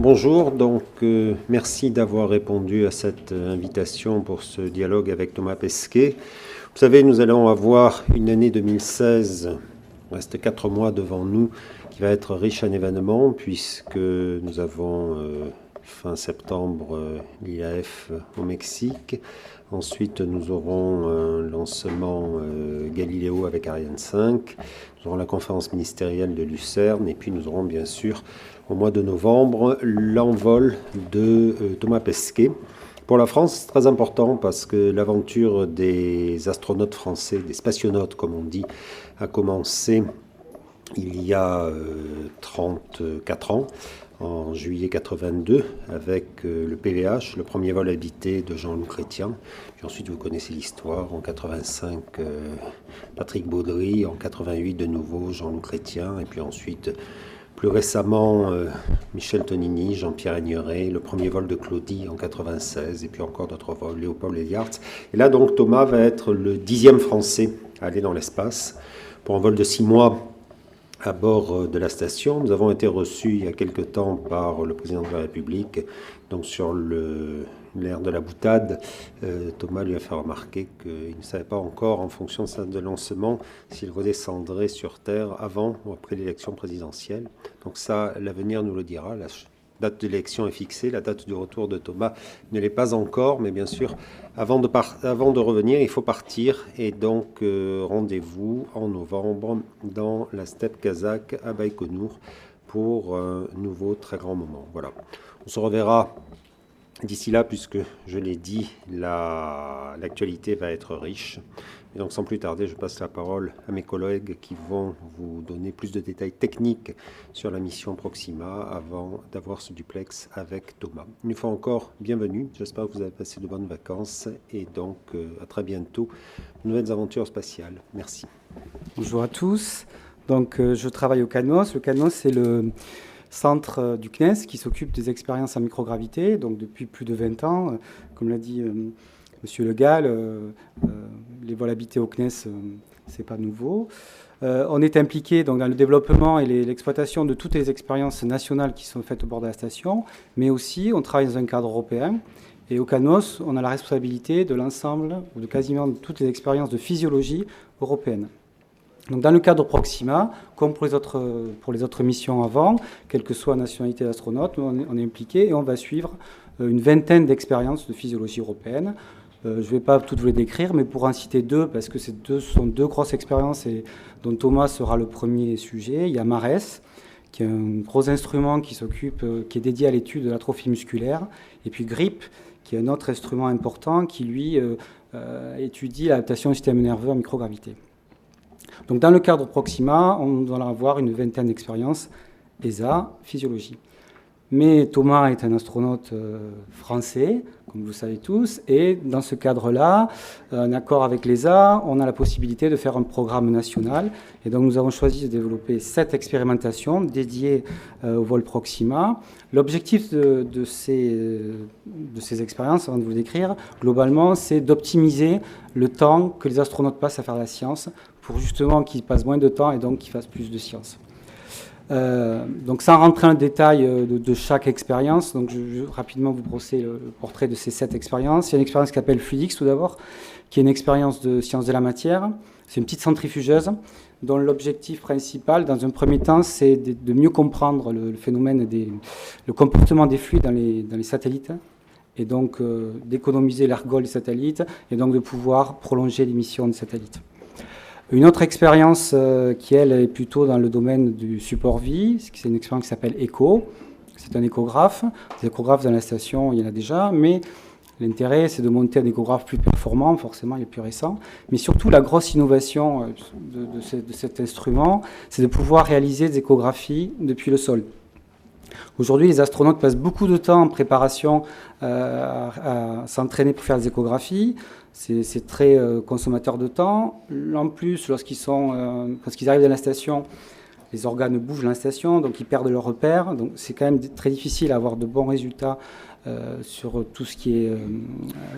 Bonjour, merci d'avoir répondu à cette invitation pour ce dialogue avec Thomas Pesquet. Vous savez, nous allons avoir une année 2016, il reste 4 mois devant nous, qui va être riche en événements puisque nous avons fin septembre l'IAF au Mexique. Ensuite, nous aurons un lancement Galileo avec Ariane 5. Nous aurons la conférence ministérielle de Lucerne et puis nous aurons bien sûr au mois de novembre l'envol de Thomas Pesquet. Pour la France, c'est très important parce que l'aventure des astronautes français, des spationautes comme on dit, a commencé il y a 34 ans, en juillet 82, avec le PVH, le premier vol habité de Jean-Loup Chrétien. Puis ensuite, vous connaissez l'histoire, en 85, Patrick Baudry, en 88, de nouveau, Jean-Loup Chrétien, et puis ensuite, plus récemment, Michel Tonini, Jean-Pierre Aigneret, le premier vol de Claudie en 96, et puis encore d'autres vols, Léopold Eliartz. Et là, donc, Thomas va être le 10e Français à aller dans l'espace pour un vol de 6 mois à bord de la station. Nous avons été reçus il y a quelque temps par le président de la République, donc sur l'air de la boutade. Thomas lui a fait remarquer qu'il ne savait pas encore, en fonction de sa date de lancement, s'il redescendrait sur Terre avant ou après l'élection présidentielle. Donc ça, l'avenir nous le dira. La date d'élection est fixée, la date de retour de Thomas ne l'est pas encore, mais bien sûr, avant de revenir, il faut partir. Et donc, rendez-vous en novembre dans la steppe kazakh à Baïkonour pour un nouveau très grand moment. Voilà. On se reverra d'ici là, puisque je l'ai dit, l'actualité va être riche. Et donc, sans plus tarder, je passe la parole à mes collègues qui vont vous donner plus de détails techniques sur la mission Proxima avant d'avoir ce duplex avec Thomas. Une fois encore, bienvenue. J'espère que vous avez passé de bonnes vacances et donc à très bientôt. De nouvelles aventures spatiales. Merci. Bonjour à tous. Donc, je travaille au CANOS. Le CANOS, c'est le centre du CNES qui s'occupe des expériences en microgravité, donc depuis plus de 20 ans. Comme l'a dit Monsieur Le Gall, les vols habités au CNES, c'est pas nouveau. On est impliqué donc, dans le développement et l'exploitation de toutes les expériences nationales qui sont faites au bord de la station, mais aussi on travaille dans un cadre européen. Et au CANOS, on a la responsabilité de l'ensemble, ou de quasiment toutes les expériences de physiologie européennes. Donc, dans le cadre Proxima, comme pour les autres missions avant, quelle que soit la nationalité d'astronaute, on est impliqué et on va suivre une vingtaine d'expériences de physiologie européenne. Je ne vais pas toutes vous les décrire, mais pour en citer deux, parce que ce sont deux grosses expériences et dont Thomas sera le premier sujet. Il y a MARES, qui est un gros instrument qui est dédié à l'étude de l'atrophie musculaire, et puis GRIP, qui est un autre instrument important qui, lui, étudie l'adaptation du système nerveux en microgravité. Donc, dans le cadre Proxima, on doit avoir une vingtaine d'expériences ESA, physiologie. Mais Thomas est un astronaute français, comme vous le savez tous, et dans ce cadre-là, en accord avec l'ESA, on a la possibilité de faire un programme national. Et donc, nous avons choisi de développer 7 expérimentations dédiées au vol Proxima. L'objectif de ces expériences, avant de vous le décrire, globalement, c'est d'optimiser le temps que les astronautes passent à faire la science pour justement qu'ils passent moins de temps et donc qu'ils fassent plus de science. Donc sans rentrer en détail de chaque expérience, donc je vais rapidement vous brosser le portrait de ces 7 expériences. Il y a une expérience qui s'appelle Fluidix tout d'abord, qui est une expérience de sciences de la matière. C'est une petite centrifugeuse dont l'objectif principal, dans un premier temps, c'est de mieux comprendre le phénomène, le comportement des fluides dans les satellites, et donc d'économiser l'ergol des satellites, et donc de pouvoir prolonger les missions des satellites. Une autre expérience qui, elle, est plutôt dans le domaine du support vie, c'est une expérience qui s'appelle ECHO. C'est un échographe. Des échographes dans la station, il y en a déjà, mais l'intérêt, c'est de monter un échographe plus performant, forcément, il est plus récent. Mais surtout, la grosse innovation de cet instrument, c'est de pouvoir réaliser des échographies depuis le sol. Aujourd'hui, les astronautes passent beaucoup de temps en préparation à s'entraîner pour faire des échographies. C'est très consommateur de temps. En plus, lorsqu'ils arrivent dans la station, les organes bougent dans la station, donc ils perdent leurs repères. Donc c'est quand même très difficile à avoir de bons résultats sur tout ce qui est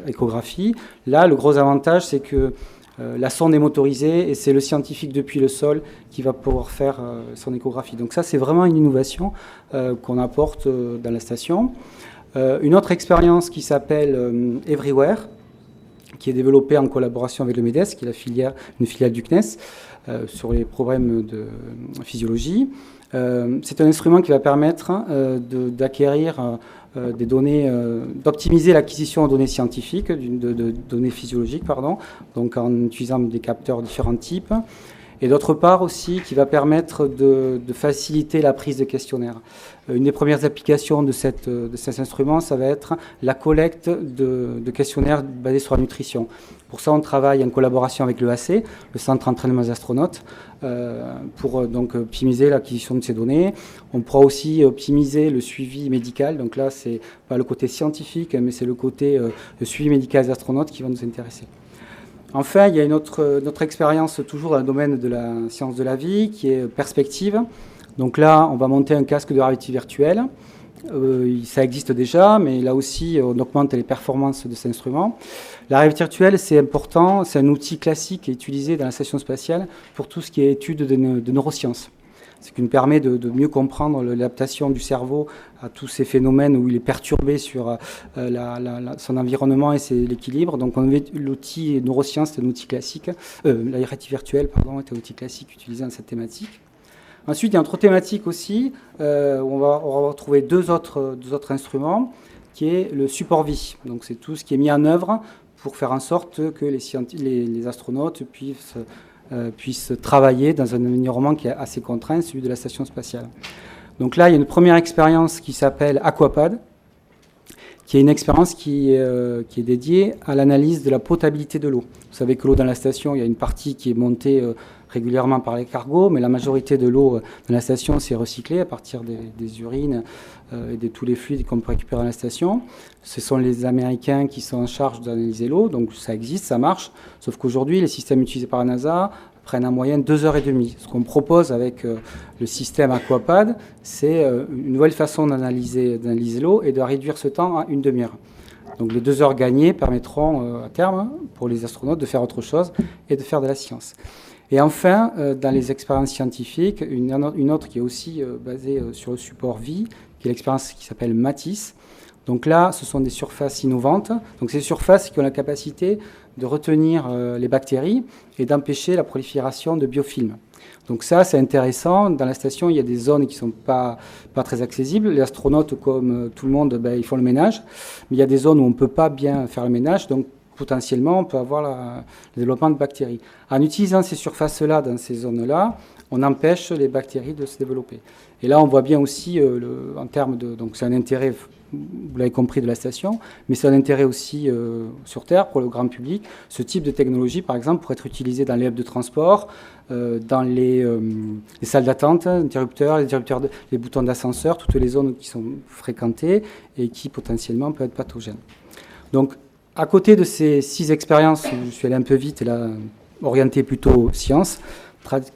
échographie. Là, le gros avantage, c'est que La sonde est motorisée et c'est le scientifique depuis le sol qui va pouvoir faire son échographie. Donc ça, c'est vraiment une innovation qu'on apporte dans la station. Une autre expérience qui s'appelle Everywhere, qui est développée en collaboration avec le MEDES, qui est une filiale du CNES, sur les problèmes de physiologie. C'est un instrument qui va permettre d'acquérir des données, d'optimiser l'acquisition de données scientifiques, de données physiologiques, pardon, donc en utilisant des capteurs de différents types, et d'autre part aussi qui va permettre de faciliter la prise de questionnaires. Une des premières applications de cet instrument, ça va être la collecte de questionnaires basés sur la nutrition. Pour ça, on travaille en collaboration avec le l'EAC, le Centre d'entraînement des astronautes, pour donc optimiser l'acquisition de ces données. On pourra aussi optimiser le suivi médical. Donc là, c'est pas le côté scientifique, mais c'est le côté le suivi médical des astronautes qui va nous intéresser. Enfin, il y a une autre expérience toujours dans le domaine de la science de la vie qui est perspective. Donc là, on va monter un casque de réalité virtuelle. Ça existe déjà, mais là aussi, on augmente les performances de cet instrument. La réalité virtuelle, c'est important, c'est un outil classique qui est utilisé dans la station spatiale pour tout ce qui est étude de neurosciences. Ce qui nous permet de mieux comprendre l'adaptation du cerveau à tous ces phénomènes où il est perturbé sur son environnement et l'équilibre. Donc l'outil neurosciences est un outil classique, la réalité virtuelle pardon, est un outil classique utilisé dans cette thématique. Ensuite, il y a une autre thématique aussi, où on va retrouver deux autres instruments, qui est le support vie. Donc c'est tout ce qui est mis en œuvre pour faire en sorte que les astronautes puissent travailler dans un environnement qui est assez contraint, celui de la station spatiale. Donc là, il y a une première expérience qui s'appelle Aquapad, qui est une expérience qui est dédiée à l'analyse de la potabilité de l'eau. Vous savez que l'eau dans la station, il y a une partie qui est montée régulièrement par les cargos, mais la majorité de l'eau dans la station, c'est recyclée à partir des urines et de tous les fluides qu'on peut récupérer dans la station. Ce sont les Américains qui sont en charge d'analyser l'eau, donc ça existe, ça marche, sauf qu'aujourd'hui, les systèmes utilisés par la NASA prennent en moyenne 2h30. Ce qu'on propose avec le système Aquapad, c'est une nouvelle façon d'analyser l'eau et de réduire ce temps à une demi-heure. Donc les 2 heures gagnées permettront à terme pour les astronautes de faire autre chose et de faire de la science. Et enfin, dans les expériences scientifiques, une autre qui est aussi basée sur le support vie, qui est l'expérience qui s'appelle Matisse. Donc là, ce sont des surfaces innovantes. Donc ces surfaces qui ont la capacité de retenir les bactéries et d'empêcher la prolifération de biofilms. Donc ça, c'est intéressant. Dans la station, il y a des zones qui ne sont pas très accessibles. Les astronautes, comme tout le monde, ils font le ménage. Mais il y a des zones où on ne peut pas bien faire le ménage. Donc potentiellement, on peut avoir le développement de bactéries. En utilisant ces surfaces-là, dans ces zones-là, on empêche les bactéries de se développer. Et là, on voit bien aussi, en termes de... Donc c'est un intérêt, vous l'avez compris, de la station, mais c'est un intérêt aussi sur Terre, pour le grand public. Ce type de technologie, par exemple, pourrait être utilisé dans les hubs de transport, dans les salles d'attente, les boutons d'ascenseur, toutes les zones qui sont fréquentées et qui potentiellement peuvent être pathogènes. Donc, à côté de ces 6 expériences, je suis allé un peu vite et là, orienté plutôt sciences.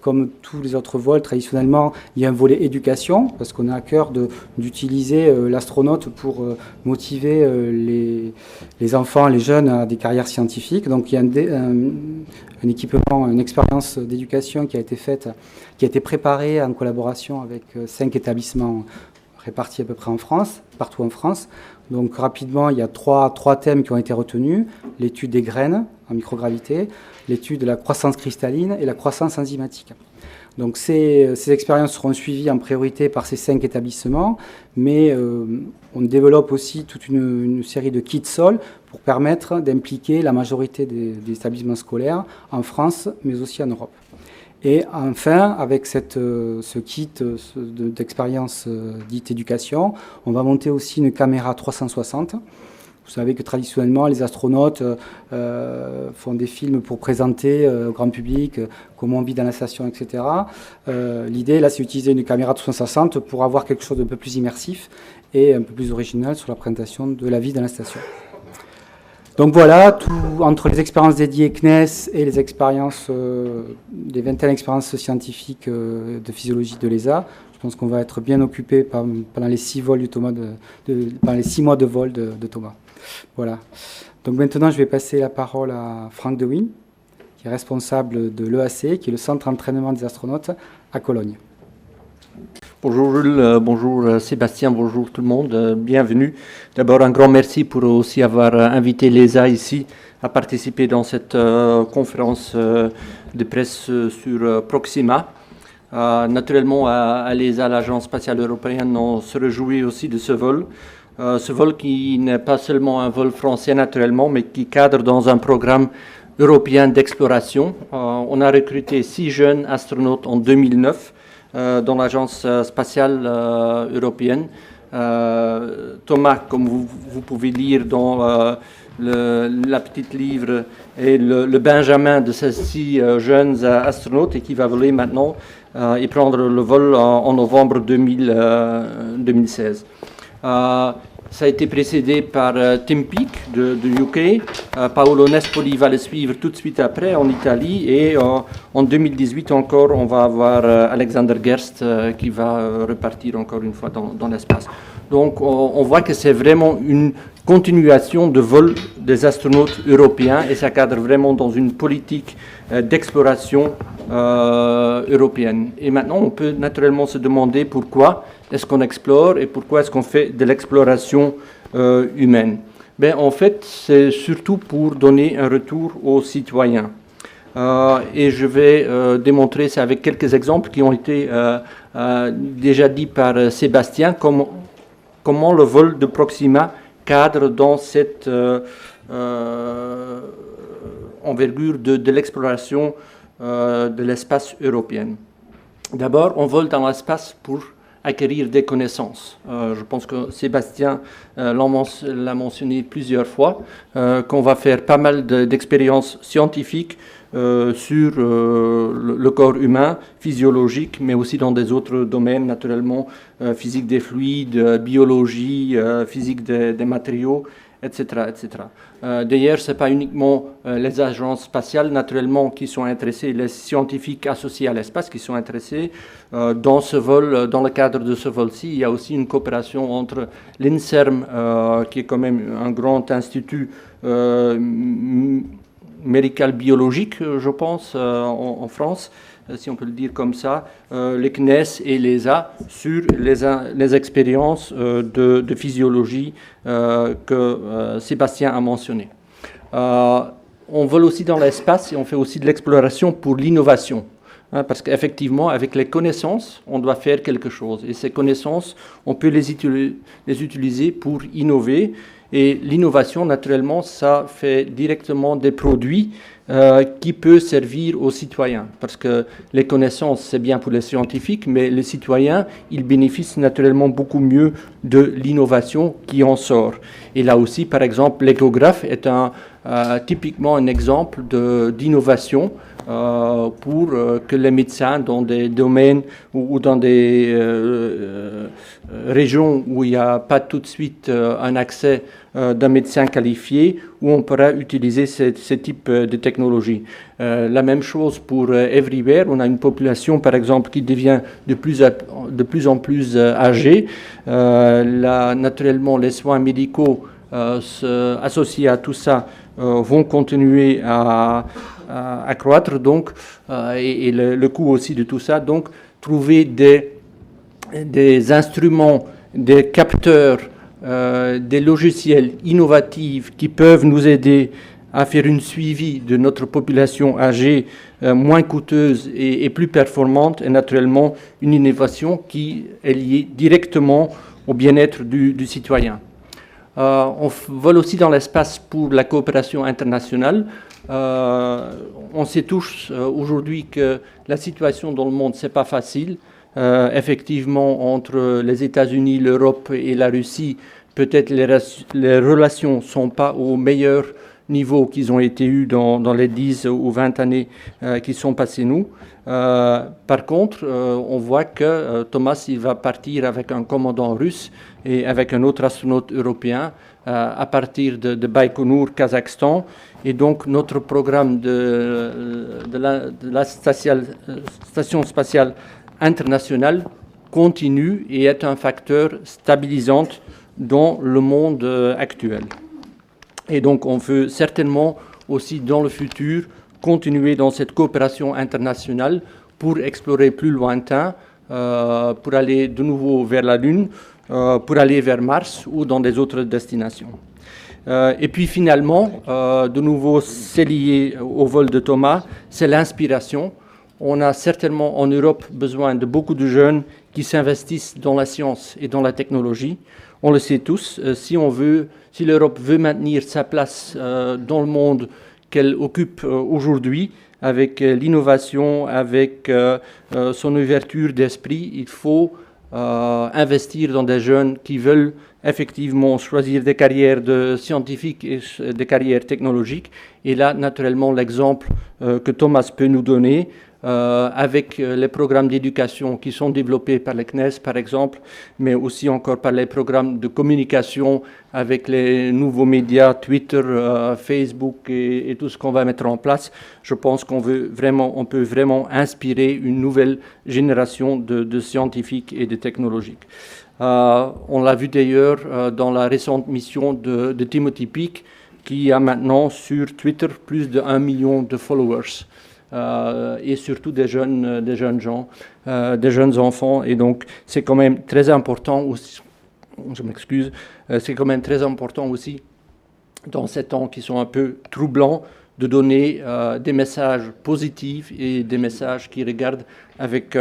Comme tous les autres vols, traditionnellement, il y a un volet éducation, parce qu'on a à cœur d'utiliser l'astronaute pour motiver les enfants, les jeunes à des carrières scientifiques. Donc il y a un équipement, une expérience d'éducation qui a été faite, qui a été préparée en collaboration avec 5 établissements répartis à peu près en France, partout en France. Donc rapidement, il y a trois thèmes qui ont été retenus. L'étude des graines en microgravité, l'étude de la croissance cristalline et la croissance enzymatique. Donc ces expériences seront suivies en priorité par ces 5 établissements, mais on développe aussi toute une série de kits sol pour permettre d'impliquer la majorité des établissements scolaires en France, mais aussi en Europe. Et enfin, avec ce kit d'expérience dite éducation, on va monter aussi une caméra 360. Vous savez que traditionnellement, les astronautes font des films pour présenter au grand public comment on vit dans la station, etc. L'idée, là, c'est d'utiliser une caméra 360 pour avoir quelque chose d'un peu plus immersif et un peu plus original sur la présentation de la vie dans la station. Donc voilà, entre les expériences dédiées CNES et les expériences, des vingtaines d'expériences scientifiques de physiologie de l'ESA, je pense qu'on va être bien occupé pendant les 6 vols pendant les 6 mois de vol de Thomas. Voilà. Donc maintenant, je vais passer la parole à Franck Dewin, qui est responsable de l'EAC, qui est le centre d'entraînement des astronautes à Cologne. Bonjour Jules, bonjour Sébastien, bonjour tout le monde, bienvenue. D'abord un grand merci pour aussi avoir invité l'ESA ici à participer dans cette conférence de presse sur Proxima. Naturellement à l'ESA, l'Agence spatiale européenne, on se réjouit aussi de ce vol. Ce vol qui n'est pas seulement un vol français naturellement, mais qui cadre dans un programme européen d'exploration. On a recruté 6 jeunes astronautes en 2009 dans l'Agence spatiale européenne. Thomas, comme vous pouvez lire dans la petite livre, est le Benjamin de ces 6 jeunes astronautes et qui va voler maintenant et prendre le vol en novembre 2016. Ça a été précédé par Tim Peake de UK. Paolo Nespoli va le suivre tout de suite après en Italie. Et en 2018 encore, on va avoir Alexander Gerst qui va repartir encore une fois dans l'espace. Donc on voit que c'est vraiment une continuation de vol des astronautes européens et ça cadre vraiment dans une politique d'exploration européenne. Et maintenant, on peut naturellement se demander pourquoi est-ce qu'on explore et pourquoi est-ce qu'on fait de l'exploration humaine. Ben, en fait, c'est surtout pour donner un retour aux citoyens. Et je vais démontrer ça avec quelques exemples qui ont été déjà dits par Sébastien, comment le vol de Proxima cadre dans cette envergure de l'exploration de l'espace européen. D'abord, on vole dans l'espace pour acquérir des connaissances. Je pense que Sébastien l'a mentionné plusieurs fois, qu'on va faire pas mal d'expériences scientifiques sur le corps humain, physiologique, mais aussi dans des autres domaines, naturellement, physique des fluides, biologie, physique des matériaux, etc. etc. D'ailleurs, ce n'est pas uniquement les agences spatiales, naturellement, qui sont intéressées, les scientifiques associés à l'espace qui sont intéressés. Dans ce vol, dans le cadre de ce vol-ci, il y a aussi une coopération entre l'INSERM, qui est quand même un grand institut médical biologique, je pense, en France, si on peut le dire comme ça, les CNES et l'ESA sur les expériences de physiologie que Sébastien a mentionné. On vole aussi dans l'espace et on fait aussi de l'exploration pour l'innovation. Parce qu'effectivement, avec les connaissances, on doit faire quelque chose. Et ces connaissances, on peut les utiliser pour innover. Et l'innovation, naturellement, ça fait directement des produits qui peuvent servir aux citoyens. Parce que les connaissances, c'est bien pour les scientifiques, mais les citoyens, ils bénéficient naturellement beaucoup mieux de l'innovation qui en sort. Et là aussi, par exemple, l'échographe est typiquement un exemple d'innovation pour que les médecins dans des domaines ou dans des régions où il n'y a pas tout de suite un accès d'un médecin qualifié, où on pourra utiliser ce type de technologie. La même chose pour Everywhere. On a une population, par exemple, qui devient de plus en plus âgée. Naturellement, les soins médicaux associés à tout ça vont continuer à croître, donc, et le coût aussi de tout ça. Donc, trouver des instruments, des capteurs, des logiciels innovatifs qui peuvent nous aider à faire une suivi de notre population âgée moins coûteuse et plus performante, et naturellement une innovation qui est liée directement au bien-être du citoyen. On vole aussi dans l'espace pour la coopération internationale. On sait tous aujourd'hui que la situation dans le monde, c'est pas facile. Effectivement, entre les États-Unis, l'Europe et la Russie, peut-être les relations ne sont pas au meilleur niveau qu'ils ont été eus dans les 10 ou 20 années qui sont passées nous. Par contre, on voit que Thomas il va partir avec un commandant russe et avec un autre astronaute européen à partir de Baïkonour, Kazakhstan. Et donc notre programme de la station spatiale internationale continue et est un facteur stabilisant dans le monde actuel. Et donc on veut certainement aussi dans le futur continuer dans cette coopération internationale pour explorer plus lointain, pour aller de nouveau vers la Lune, pour aller vers Mars ou dans des autres destinations. Et puis finalement, de nouveau, c'est lié au vol de Thomas, c'est l'inspiration. On a certainement en Europe besoin de beaucoup de jeunes qui s'investissent dans la science et dans la technologie. On le sait tous, si l'Europe veut maintenir sa place dans le monde qu'elle occupe aujourd'hui, avec l'innovation, avec son ouverture d'esprit, il faut investir dans des jeunes qui veulent effectivement choisir des carrières de scientifiques et des carrières technologiques. Et là, naturellement, l'exemple que Thomas peut nous donner, avec les programmes d'éducation qui sont développés par le CNES, par exemple, mais aussi encore par les programmes de communication avec les nouveaux médias, Twitter, Facebook et tout ce qu'on va mettre en place. Je pense qu'on peut vraiment inspirer une nouvelle génération de scientifiques et de technologiques. On l'a vu d'ailleurs dans la récente mission de Timothy Peake, qui a maintenant sur Twitter plus de 1 million de followers. Et surtout des jeunes gens, des jeunes enfants. Et donc, c'est quand même très important aussi, c'est quand même très important aussi, dans ces temps qui sont un peu troublants, de donner des messages positifs et des messages qui regardent avec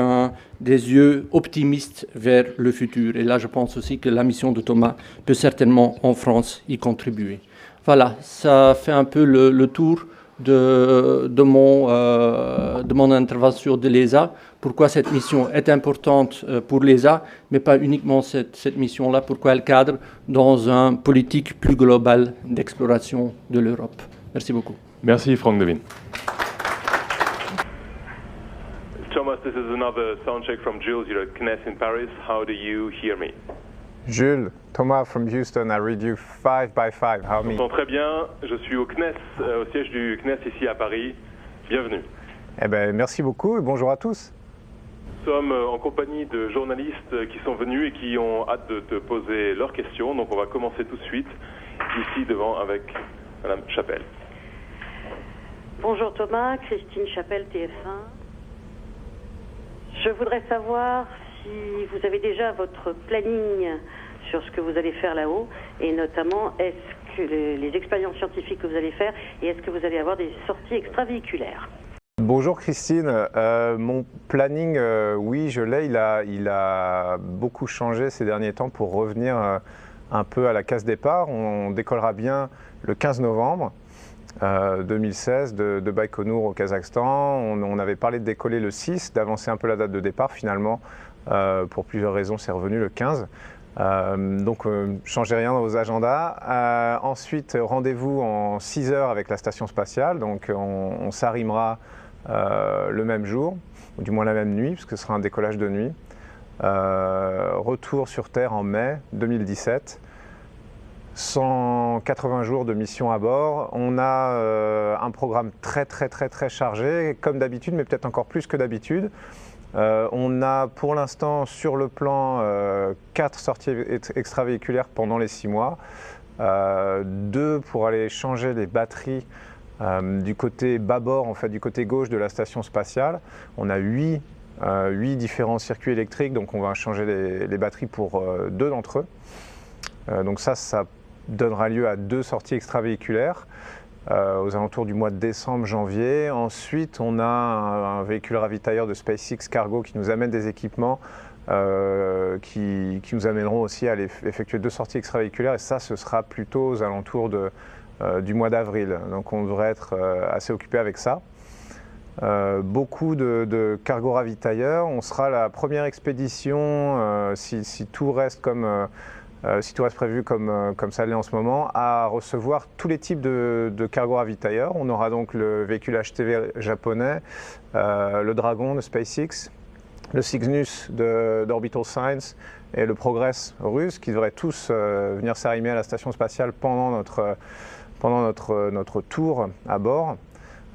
des yeux optimistes vers le futur. Et là, je pense aussi que la mission de Thomas peut certainement, en France, y contribuer. Voilà, ça fait un peu le tour de mon intervention de l'ESA, pourquoi cette mission est importante pour l'ESA, mais pas uniquement cette mission-là, pourquoi elle cadre dans une politique plus globale d'exploration de l'Europe. Merci beaucoup. Merci Franck Devine. Thomas, this is another sound check from Jules here at CNES in Paris. How do you hear me? Jules, Thomas from Houston, I read you 5 by 5. How me? Très bien, je suis au CNES, au siège du CNES ici à Paris. Bienvenue. Eh ben, merci beaucoup et bonjour à tous. Nous sommes en compagnie de journalistes qui sont venus et qui ont hâte de te poser leurs questions. Donc on va commencer tout de suite ici devant avec Madame Chapelle. Bonjour Thomas, Christine Chapelle, TF1. Je voudrais savoir si vous avez déjà votre planning sur ce que vous allez faire là-haut, et notamment est-ce que les expériences scientifiques que vous allez faire, et est-ce que vous allez avoir des sorties extravéhiculaires? Bonjour Christine, mon planning, oui je l'ai, il a beaucoup changé ces derniers temps pour revenir un peu à la case départ. On décollera bien le 15 novembre 2016 de Baïkonour au Kazakhstan. On avait parlé de décoller le 6, d'avancer un peu la date de départ. Finalement, pour plusieurs raisons, c'est revenu le 15. Donc, changez rien dans vos agendas. Ensuite, rendez-vous en 6 heures avec la station spatiale. Donc, on s'arrimera le même jour, ou du moins la même nuit, puisque ce sera un décollage de nuit. Retour sur Terre en mai 2017. 180 jours de mission à bord. On a un programme très chargé, comme d'habitude, mais peut-être encore plus que d'habitude. On a pour l'instant sur le plan 4 sorties extravéhiculaires pendant les 6 mois. 2 pour aller changer les batteries du côté bâbord, en fait, du côté gauche de la station spatiale. On a 8 différents circuits électriques, donc on va changer les batteries pour 2 d'entre eux. Donc ça donnera lieu à 2 sorties extravéhiculaires aux alentours du mois de décembre, janvier. Ensuite, on a un véhicule ravitailleur de SpaceX Cargo qui nous amène des équipements qui nous amèneront aussi à effectuer 2 sorties extravéhiculaires. Et ça, ce sera plutôt aux alentours du mois d'avril. Donc on devrait être assez occupé avec ça. Beaucoup de cargo ravitailleurs. On sera la première expédition, si tout reste prévu comme ça l'est en ce moment, à recevoir tous les types de cargo ravitailleurs. On aura donc le véhicule HTV japonais, le Dragon de SpaceX, le Cygnus d'Orbital Science et le Progress russe, qui devraient tous venir s'arrimer à la station spatiale pendant notre tour à bord.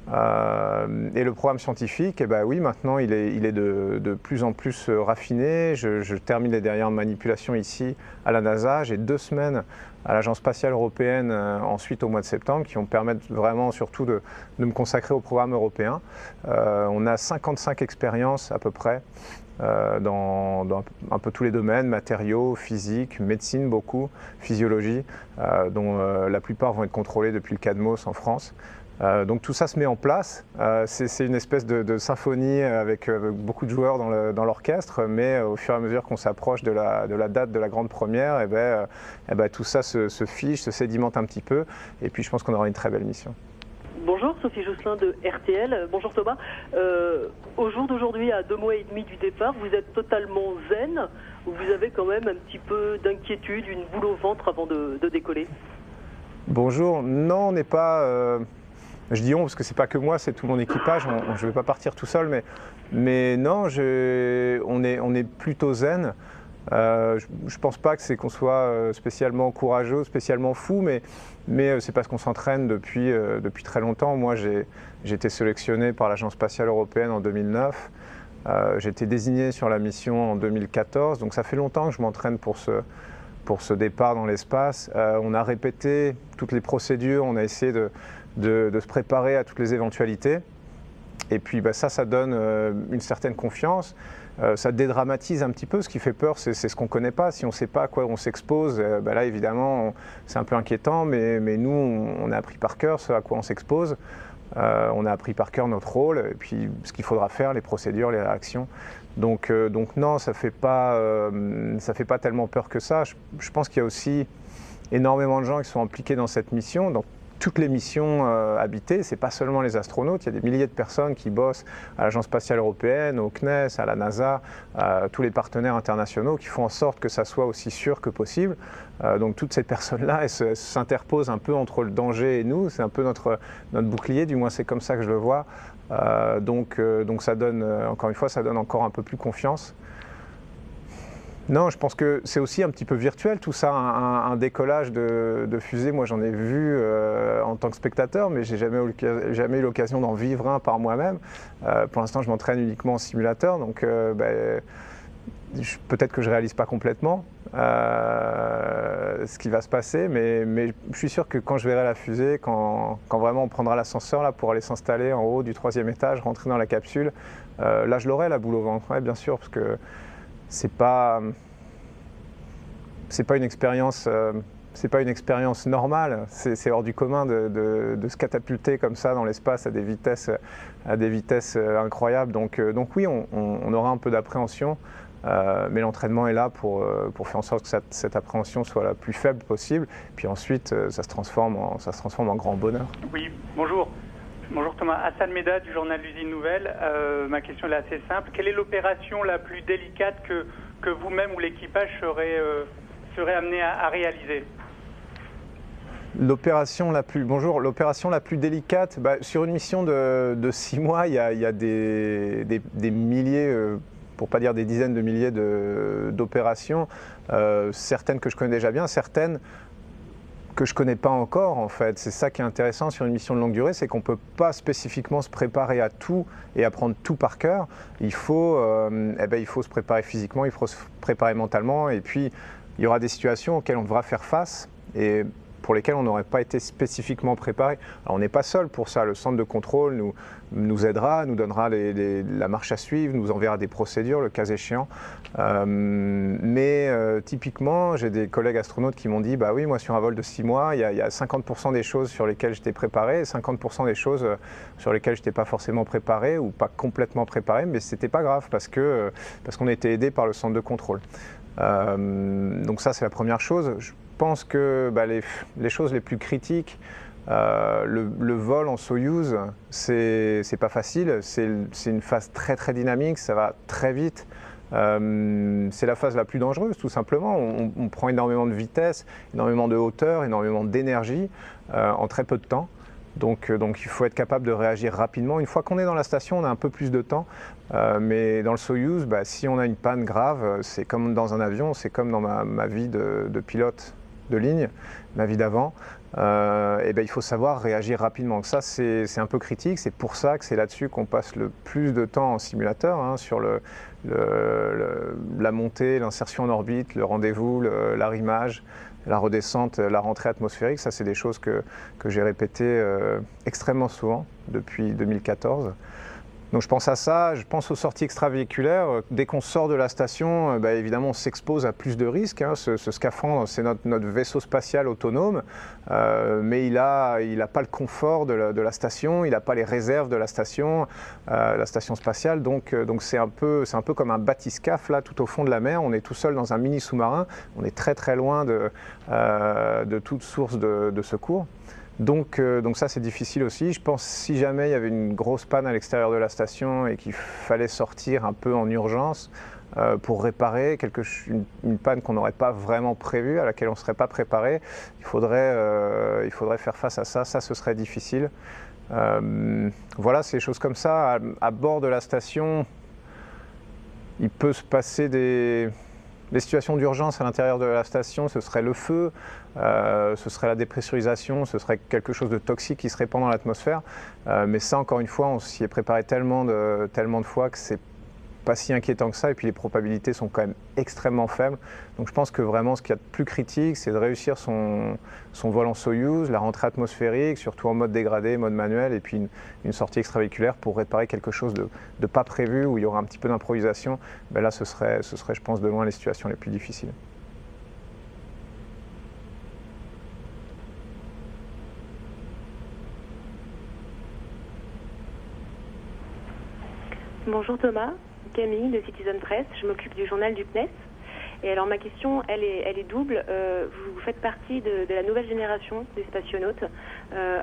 Et le programme scientifique, eh ben oui, maintenant il est de plus en plus raffiné. Je termine les dernières manipulations ici à la NASA. J'ai 2 semaines à l'Agence spatiale européenne ensuite au mois de septembre qui vont me permettre vraiment surtout de me consacrer au programme européen. On a 55 expériences à peu près dans un peu tous les domaines, matériaux, physique, médecine beaucoup, physiologie, dont la plupart vont être contrôlés depuis le CADMOS en France. Donc tout ça se met en place, c'est une espèce de symphonie avec beaucoup de joueurs dans l'orchestre, mais au fur et à mesure qu'on s'approche de la date de la grande première, tout ça se fiche, se sédimente un petit peu, et puis je pense qu'on aura une très belle mission. Bonjour, Sophie Jousselin de RTL. Bonjour Thomas. Au jour d'aujourd'hui, à 2 mois et demi du départ, vous êtes totalement zen ou vous avez quand même un petit peu d'inquiétude, une boule au ventre avant de décoller? Bonjour, non, on n'est pas... Je dis on parce que c'est pas que moi, c'est tout mon équipage. Je ne vais pas partir tout seul, mais non, on est plutôt zen. Je pense pas que c'est qu'on soit spécialement courageux, spécialement fou, mais c'est parce qu'on s'entraîne depuis très longtemps. Moi, j'ai été sélectionné par l'Agence spatiale européenne en 2009. J'ai été désigné sur la mission en 2014, donc ça fait longtemps que je m'entraîne pour ce départ dans l'espace. On a répété toutes les procédures, on a essayé de se préparer à toutes les éventualités. Et puis ça donne une certaine confiance. Ça dédramatise un petit peu. Ce qui fait peur, c'est ce qu'on ne connaît pas. Si on ne sait pas à quoi on s'expose, là évidemment, c'est un peu inquiétant, mais nous, on a appris par cœur ce à quoi on s'expose. On a appris par cœur notre rôle, et puis ce qu'il faudra faire, les procédures, les réactions. Donc non, ça fait pas tellement peur que ça. Je pense qu'il y a aussi énormément de gens qui sont impliqués dans cette mission. Dans toutes les missions habitées, ce n'est pas seulement les astronautes, il y a des milliers de personnes qui bossent à l'Agence spatiale européenne, au CNES, à la NASA, tous les partenaires internationaux qui font en sorte que ça soit aussi sûr que possible. Donc toutes ces personnes-là, elles s'interposent un peu entre le danger et nous, c'est un peu notre bouclier, du moins c'est comme ça que je le vois. Donc ça donne, encore une fois, ça donne encore un peu plus confiance. Non, je pense que c'est aussi un petit peu virtuel tout ça, un décollage de fusée. Moi, j'en ai vu en tant que spectateur, mais j'ai jamais eu l'occasion d'en vivre un par moi-même. Pour l'instant, je m'entraîne uniquement en simulateur, donc peut-être que je réalise pas complètement ce qui va se passer, mais je suis sûr que quand je verrai la fusée, quand vraiment on prendra l'ascenseur là pour aller s'installer en haut du 3e étage, rentrer dans la capsule, là je l'aurai la boule au ventre, ouais, bien sûr, parce que c'est pas une expérience normale, c'est hors du commun de se catapulter comme ça dans l'espace à des vitesses incroyables. Donc oui, on aura un peu d'appréhension, mais l'entraînement est là pour faire en sorte que cette appréhension soit la plus faible possible. Puis ensuite, ça se transforme en grand bonheur. Oui, bonjour. Bonjour Thomas, Hassan Meda du journal L'Usine Nouvelle. Ma question est assez simple. Quelle est l'opération la plus délicate que vous-même ou l'équipage serait amené à réaliser? L'opération la plus délicate, sur une mission de 6 mois, il y a des milliers, pour ne pas dire des dizaines de milliers d'opérations, certaines que je connais déjà bien, certaines que je ne connais pas encore en fait. C'est ça qui est intéressant sur une mission de longue durée, c'est qu'on ne peut pas spécifiquement se préparer à tout et apprendre tout par cœur. Il faut se préparer physiquement, il faut se préparer mentalement, et puis il y aura des situations auxquelles on devra faire face et pour lesquelles on n'aurait pas été spécifiquement préparé. Alors on n'est pas seul pour ça, le centre de contrôle nous aidera, nous donnera la marche à suivre, nous enverra des procédures le cas échéant. Typiquement, j'ai des collègues astronautes qui m'ont dit, bah oui, moi sur un vol de 6 mois, il y a 50% des choses sur lesquelles j'étais préparé, et 50% des choses sur lesquelles je n'étais pas forcément préparé ou pas complètement préparé, mais c'était pas grave parce qu'on était aidé par le centre de contrôle. Donc ça, c'est la première chose. Je pense que les choses les plus critiques, le vol en Soyouz, c'est pas facile, c'est une phase très très dynamique, ça va très vite. C'est la phase la plus dangereuse tout simplement, on prend énormément de vitesse, énormément de hauteur, énormément d'énergie en très peu de temps. Donc il faut être capable de réagir rapidement. Une fois qu'on est dans la station, on a un peu plus de temps. Mais dans le Soyouz, si on a une panne grave, c'est comme dans un avion, c'est comme dans ma vie de pilote. de ligne, la vie d'avant, et ben, il faut savoir réagir rapidement. Ça, c'est un peu critique, c'est pour ça que c'est là-dessus qu'on passe le plus de temps en simulateur, hein, sur la montée, l'insertion en orbite, le rendez-vous, l'arrimage, la redescente, la rentrée atmosphérique. Ça, c'est des choses que j'ai répétées extrêmement souvent depuis 2014. Donc je pense à ça, je pense aux sorties extravéhiculaires. Dès qu'on sort de la station, bah, évidemment on s'expose à plus de risques, hein. Ce scaphandre, c'est notre vaisseau spatial autonome, mais il n'a pas le confort de la station, il n'a pas les réserves de la station spatiale, donc c'est un peu comme un bathyscaphe là, tout au fond de la mer. On est tout seul dans un mini sous-marin, on est très très loin de toute source de secours. Donc ça c'est difficile aussi. Je pense que si jamais il y avait une grosse panne à l'extérieur de la station et qu'il fallait sortir un peu en urgence pour réparer une panne qu'on n'aurait pas vraiment prévue, à laquelle on ne serait pas préparé, il faudrait faire face à ça. Ça, ce serait difficile. Voilà, c'est des choses comme ça. À bord de la station, il peut se passer des situations d'urgence à l'intérieur de la station. Ce serait le feu, ce serait la dépressurisation, ce serait quelque chose de toxique qui se répand dans l'atmosphère. Mais ça, encore une fois, on s'y est préparé tellement de fois que c'est pas si inquiétant que ça, et puis les probabilités sont quand même extrêmement faibles. Donc je pense que vraiment ce qu'il y a de plus critique, c'est de réussir son vol en Soyouz, la rentrée atmosphérique, surtout en mode dégradé, mode manuel, et puis une sortie extravéhiculaire pour réparer quelque chose de pas prévu, où il y aura un petit peu d'improvisation. Ben là, ce serait, je pense, de loin les situations les plus difficiles. Bonjour Thomas, Camille de Citizen Press, je m'occupe du journal du CNES. Et alors ma question, elle est double. Vous faites partie de la nouvelle génération des spationautes.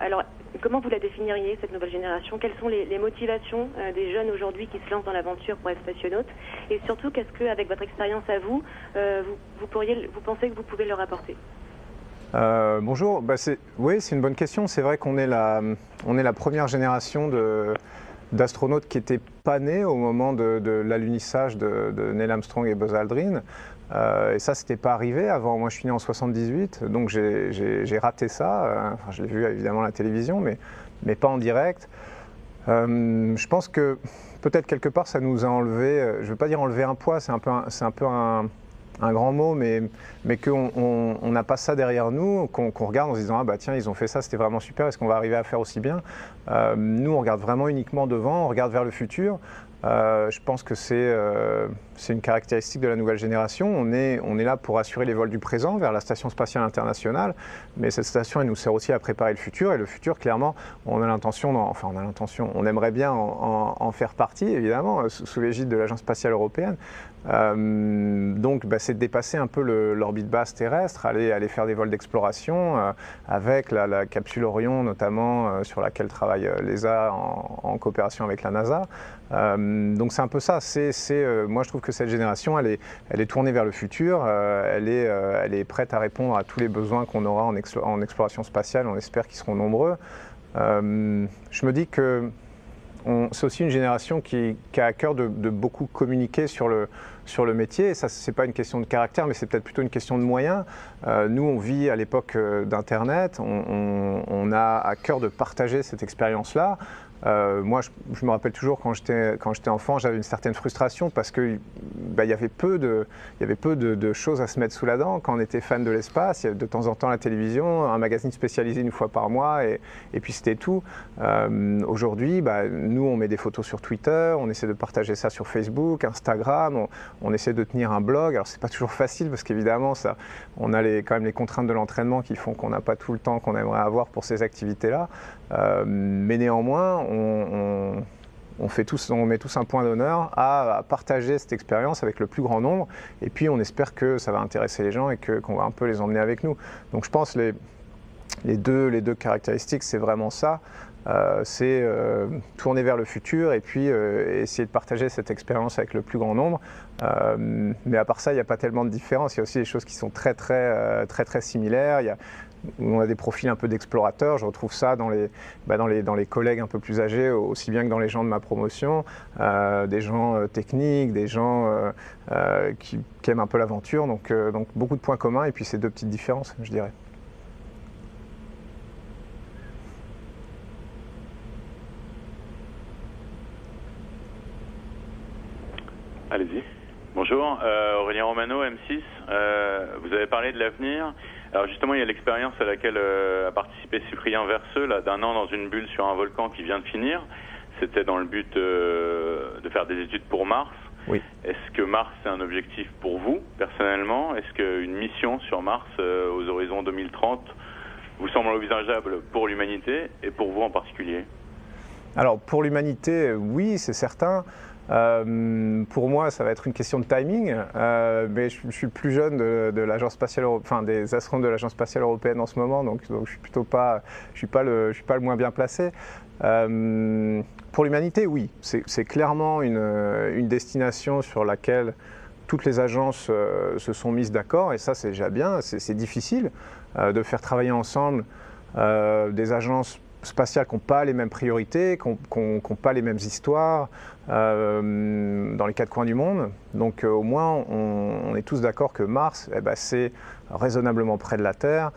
Alors comment vous la définiriez, cette nouvelle génération? Quelles sont les motivations des jeunes aujourd'hui qui se lancent dans l'aventure pour être spationautes? Et surtout, qu'est-ce que, avec votre expérience à vous, vous pensez que vous pouvez leur apporter? Bonjour, oui, c'est une bonne question. C'est vrai qu'on est la première génération d'astronautes qui n'étaient pas nés au moment de l'alunissage de Neil Armstrong et Buzz Aldrin. Et ça, c'était pas arrivé avant. Moi, je suis né en 78, donc j'ai raté ça. Enfin, je l'ai vu évidemment à la télévision, mais pas en direct. Je pense que peut-être quelque part, ça nous a enlevé, je ne veux pas dire enlever un poids, c'est un peu un grand mot, mais qu'on n'a pas ça derrière nous, qu'on regarde en se disant « Ah bah tiens, ils ont fait ça, c'était vraiment super, est-ce qu'on va arriver à faire aussi bien ?» Nous, on regarde vraiment uniquement devant, on regarde vers le futur. Je pense que c'est une caractéristique de la nouvelle génération. On est là pour assurer les vols du présent vers la Station spatiale internationale, mais cette station, elle nous sert aussi à préparer le futur, et le futur, clairement, on aimerait bien en faire partie, évidemment, sous l'égide de l'Agence spatiale européenne. Donc c'est de dépasser un peu l'orbite basse terrestre, aller faire des vols d'exploration avec la capsule Orion notamment, sur laquelle travaille l'ESA en coopération avec la NASA. Donc c'est un peu ça. Moi je trouve que cette génération elle est tournée vers le futur, elle est prête à répondre à tous les besoins qu'on aura en exploration spatiale. On espère qu'ils seront nombreux. Je me dis que c'est aussi une génération qui a à cœur de beaucoup communiquer sur le métier. Et ça, c'est pas une question de caractère, mais c'est peut-être plutôt une question de moyens. Nous, on vit à l'époque d'Internet. On a à cœur de partager cette expérience-là. Moi, je me rappelle toujours quand j'étais enfant, j'avais une certaine frustration parce que il y avait peu de choses à se mettre sous la dent. Quand on était fan de l'espace, il y avait de temps en temps la télévision, un magazine spécialisé une fois par mois, et puis c'était tout. Aujourd'hui, nous, on met des photos sur Twitter, on essaie de partager ça sur Facebook, Instagram, on essaie de tenir un blog. Alors, c'est pas toujours facile parce qu'évidemment, on a quand même les contraintes de l'entraînement qui font qu'on n'a pas tout le temps qu'on aimerait avoir pour ces activités-là. Mais néanmoins, on met tous un point d'honneur à partager cette expérience avec le plus grand nombre, et puis on espère que ça va intéresser les gens et qu'on va un peu les emmener avec nous. Donc je pense que les deux caractéristiques, c'est vraiment ça. C'est tourner vers le futur et puis essayer de partager cette expérience avec le plus grand nombre. Mais à part ça, il n'y a pas tellement de différence. Il y a aussi des choses qui sont très similaires. on a des profils un peu d'explorateurs. Je retrouve ça dans les collègues un peu plus âgés, aussi bien que dans les gens de ma promotion, des gens techniques, des gens qui aiment un peu l'aventure. Donc beaucoup de points communs et puis ces deux petites différences, je dirais. Allez-y. Bonjour, Aurélien Romano, M6. Vous avez parlé de l'avenir. Alors justement, il y a l'expérience à laquelle a participé Cyprien Verseux, là, d'1 an dans une bulle sur un volcan qui vient de finir. C'était dans le but de faire des études pour Mars. Oui. Est-ce que Mars c'est un objectif pour vous, personnellement? Est-ce qu'une mission sur Mars aux horizons 2030 vous semble envisageable pour l'humanité et pour vous en particulier? Alors pour l'humanité, oui, c'est certain. Pour moi, ça va être une question de timing, mais je suis plus jeune de l'agence spatiale, enfin des astronautes de l'agence spatiale européenne en ce moment, donc je suis plutôt pas, je suis pas le moins bien placé. Pour l'humanité, oui, c'est clairement une destination sur laquelle toutes les agences se sont mises d'accord, et ça c'est déjà bien. C'est difficile de faire travailler ensemble des agences spatiales qui n'ont pas les mêmes priorités, qui n'ont pas les mêmes histoires dans les 4 coins du monde. Donc au moins on est tous d'accord que Mars, c'est raisonnablement près de la Terre,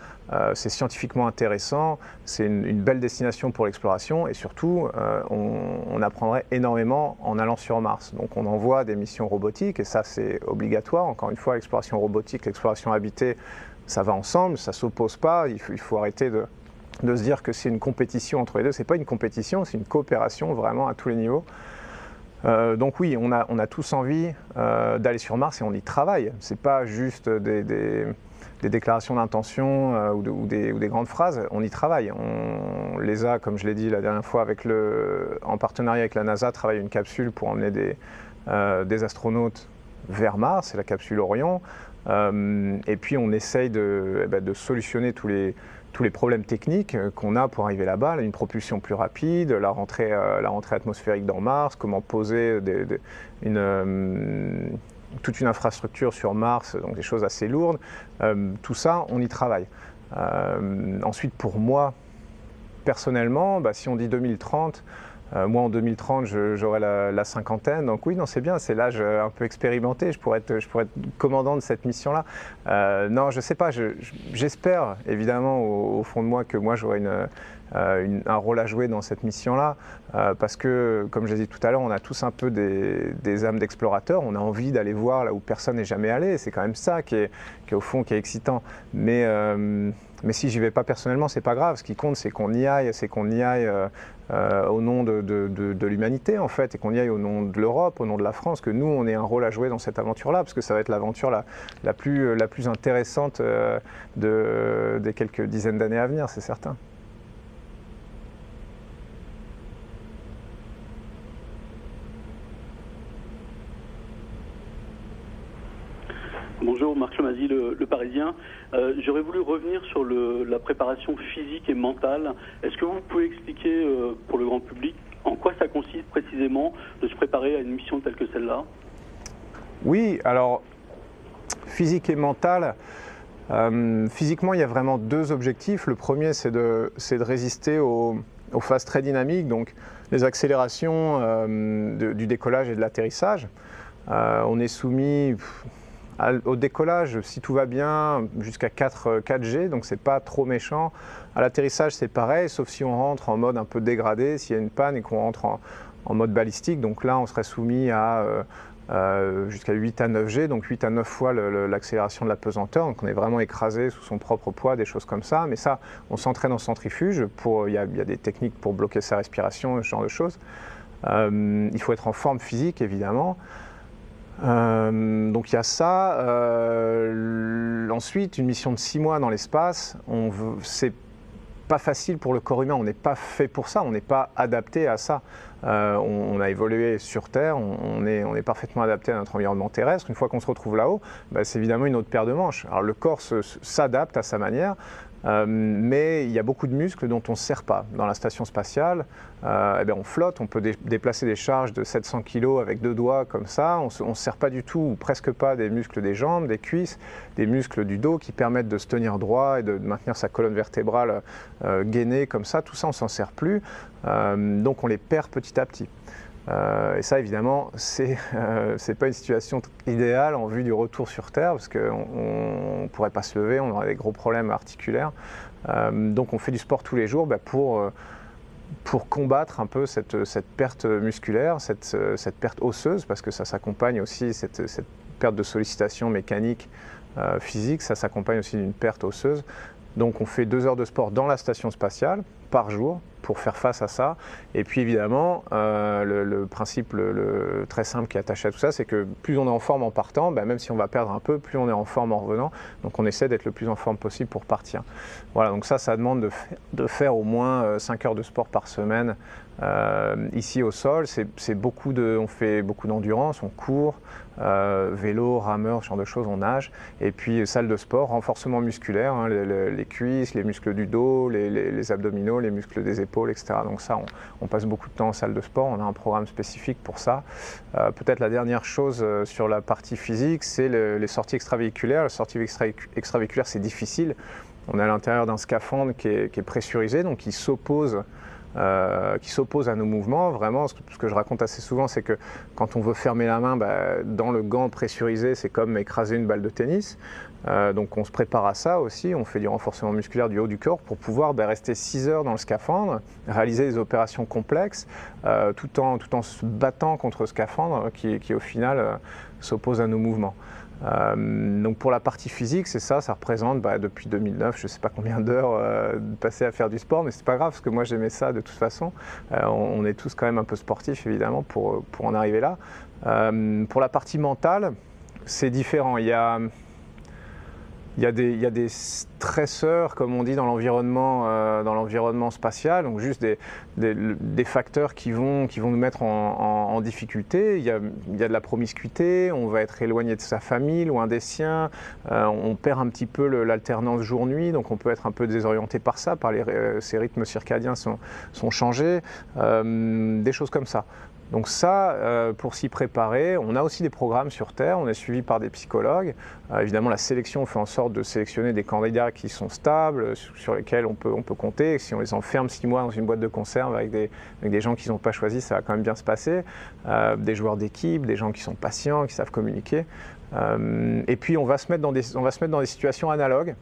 c'est scientifiquement intéressant, c'est une belle destination pour l'exploration et surtout on apprendrait énormément en allant sur Mars. Donc on envoie des missions robotiques et ça c'est obligatoire. Encore une fois, l'exploration robotique, l'exploration habitée, ça va ensemble, ça ne s'oppose pas. Il faut arrêter de se dire que c'est une compétition entre les deux. Ce n'est pas une compétition, c'est une coopération vraiment à tous les niveaux. Donc oui, on a tous envie d'aller sur Mars et on y travaille. Ce n'est pas juste des déclarations d'intention ou des grandes phrases, on y travaille. L'ESA, comme je l'ai dit la dernière fois, en partenariat avec la NASA, travaille une capsule pour emmener des astronautes vers Mars, c'est la capsule Orion. Et puis on essaye de solutionner tous les problèmes techniques qu'on a pour arriver là-bas, une propulsion plus rapide, la rentrée atmosphérique dans Mars, comment poser toute une infrastructure sur Mars, donc des choses assez lourdes. Tout ça, on y travaille. Ensuite, pour moi, personnellement, si on dit 2030, moi en 2030 j'aurai la cinquantaine, donc oui, non, c'est bien, c'est l'âge un peu expérimenté, je pourrais être commandant de cette mission-là. Non, je sais pas, j'espère évidemment au fond de moi que moi j'aurai un rôle à jouer dans cette mission-là, parce que, comme je l'ai dit tout à l'heure, on a tous un peu des âmes d'explorateurs, on a envie d'aller voir là où personne n'est jamais allé, c'est quand même ça qui est au fond qui est excitant. Mais si j'y vais pas personnellement, c'est pas grave, ce qui compte c'est qu'on y aille, au nom de l'humanité en fait, et qu'on y aille au nom de l'Europe, au nom de la France, que nous on ait un rôle à jouer dans cette aventure-là, parce que ça va être l'aventure la plus intéressante des quelques dizaines d'années à venir, c'est certain. Bonjour, Marc Chemazy, le Parisien. J'aurais voulu revenir sur la préparation physique et mentale. Est-ce que vous pouvez expliquer pour le grand public en quoi ça consiste précisément de se préparer à une mission telle que celle-là? Oui, alors physique et mentale. Physiquement, il y a vraiment 2 objectifs. Le premier, c'est de résister aux phases très dynamiques, donc les accélérations du décollage et de l'atterrissage. On est soumis au décollage, si tout va bien, jusqu'à 4G, donc c'est pas trop méchant. À l'atterrissage, c'est pareil, sauf si on rentre en mode un peu dégradé, s'il y a une panne et qu'on rentre en mode balistique. Donc là, on serait soumis à jusqu'à 8 à 9G, donc 8 à 9 fois l'accélération de la pesanteur. Donc on est vraiment écrasé sous son propre poids, des choses comme ça. Mais ça, on s'entraîne en centrifuge. Il y a des techniques pour bloquer sa respiration, ce genre de choses. Il faut être en forme physique, évidemment. Donc il y a ça. Ensuite, une mission de 6 mois dans l'espace, c'est pas facile pour le corps humain, on n'est pas fait pour ça, on n'est pas adapté à ça. On a évolué sur Terre, on est parfaitement adapté à notre environnement terrestre. Une fois qu'on se retrouve là-haut, c'est évidemment une autre paire de manches. Alors le corps s'adapte à sa manière. mais il y a beaucoup de muscles dont on ne se sert pas. Dans la station spatiale, on flotte, on peut déplacer des charges de 700 kg avec 2 doigts comme ça, on ne se sert pas du tout ou presque pas des muscles des jambes, des cuisses, des muscles du dos qui permettent de se tenir droit et de maintenir sa colonne vertébrale gainée comme ça, tout ça on ne s'en sert plus, donc on les perd petit à petit. Et ça, évidemment, c'est pas une situation idéale en vue du retour sur Terre, parce qu'on ne pourrait pas se lever, on aurait des gros problèmes articulaires. Donc on fait du sport tous les jours pour combattre un peu cette perte musculaire, cette perte osseuse, parce que ça s'accompagne aussi, cette perte de sollicitation mécanique, physique, ça s'accompagne aussi d'une perte osseuse. Donc on fait 2 heures de sport dans la station spatiale par jour pour faire face à ça. Et puis évidemment, le principe très simple qui est attaché à tout ça, c'est que plus on est en forme en partant, même si on va perdre un peu, plus on est en forme en revenant. Donc on essaie d'être le plus en forme possible pour partir. Voilà, donc ça demande de faire au moins 5 heures de sport par semaine. Ici au sol, on fait beaucoup d'endurance, on court, vélo, rameur, ce genre de choses, on nage. Et puis salle de sport, renforcement musculaire, hein, les cuisses, les muscles du dos, les abdominaux, les muscles des épaules, etc. Donc ça, on passe beaucoup de temps en salle de sport, on a un programme spécifique pour ça. Peut-être la dernière chose sur la partie physique, c'est les sorties extravéhiculaires. Les sorties extravéhiculaires, c'est difficile. On est à l'intérieur d'un scaphandre qui est pressurisé, donc qui s'oppose à nos mouvements. Vraiment, ce que je raconte assez souvent, c'est que quand on veut fermer la main, dans le gant pressurisé, c'est comme écraser une balle de tennis. Donc on se prépare à ça aussi, on fait du renforcement musculaire du haut du corps pour pouvoir rester 6 heures dans le scaphandre, réaliser des opérations complexes, tout en se battant contre le scaphandre qui au final s'oppose à nos mouvements. Donc pour la partie physique, c'est ça représente depuis 2009, je ne sais pas combien d'heures passées à faire du sport, mais c'est pas grave parce que moi j'aimais ça de toute façon. On est tous quand même un peu sportifs évidemment pour en arriver là. Pour la partie mentale, c'est différent. Il y a des stresseurs, comme on dit, dans l'environnement spatial, donc juste des facteurs qui vont nous mettre en difficulté. Il y a de la promiscuité, on va être éloigné de sa famille, loin des siens, on perd un petit peu l'alternance jour-nuit, donc on peut être un peu désorienté par ça, ces rythmes circadiens sont changés, des choses comme ça. Donc ça, pour s'y préparer, on a aussi des programmes sur Terre, on est suivi par des psychologues. Évidemment, la sélection fait en sorte de sélectionner des candidats qui sont stables, sur lesquels on peut compter. Et si on les enferme 6 mois dans une boîte de conserve avec des gens qu'ils n'ont pas choisis, ça va quand même bien se passer. Des joueurs d'équipe, des gens qui sont patients, qui savent communiquer. Et puis on va se mettre dans des situations analogues.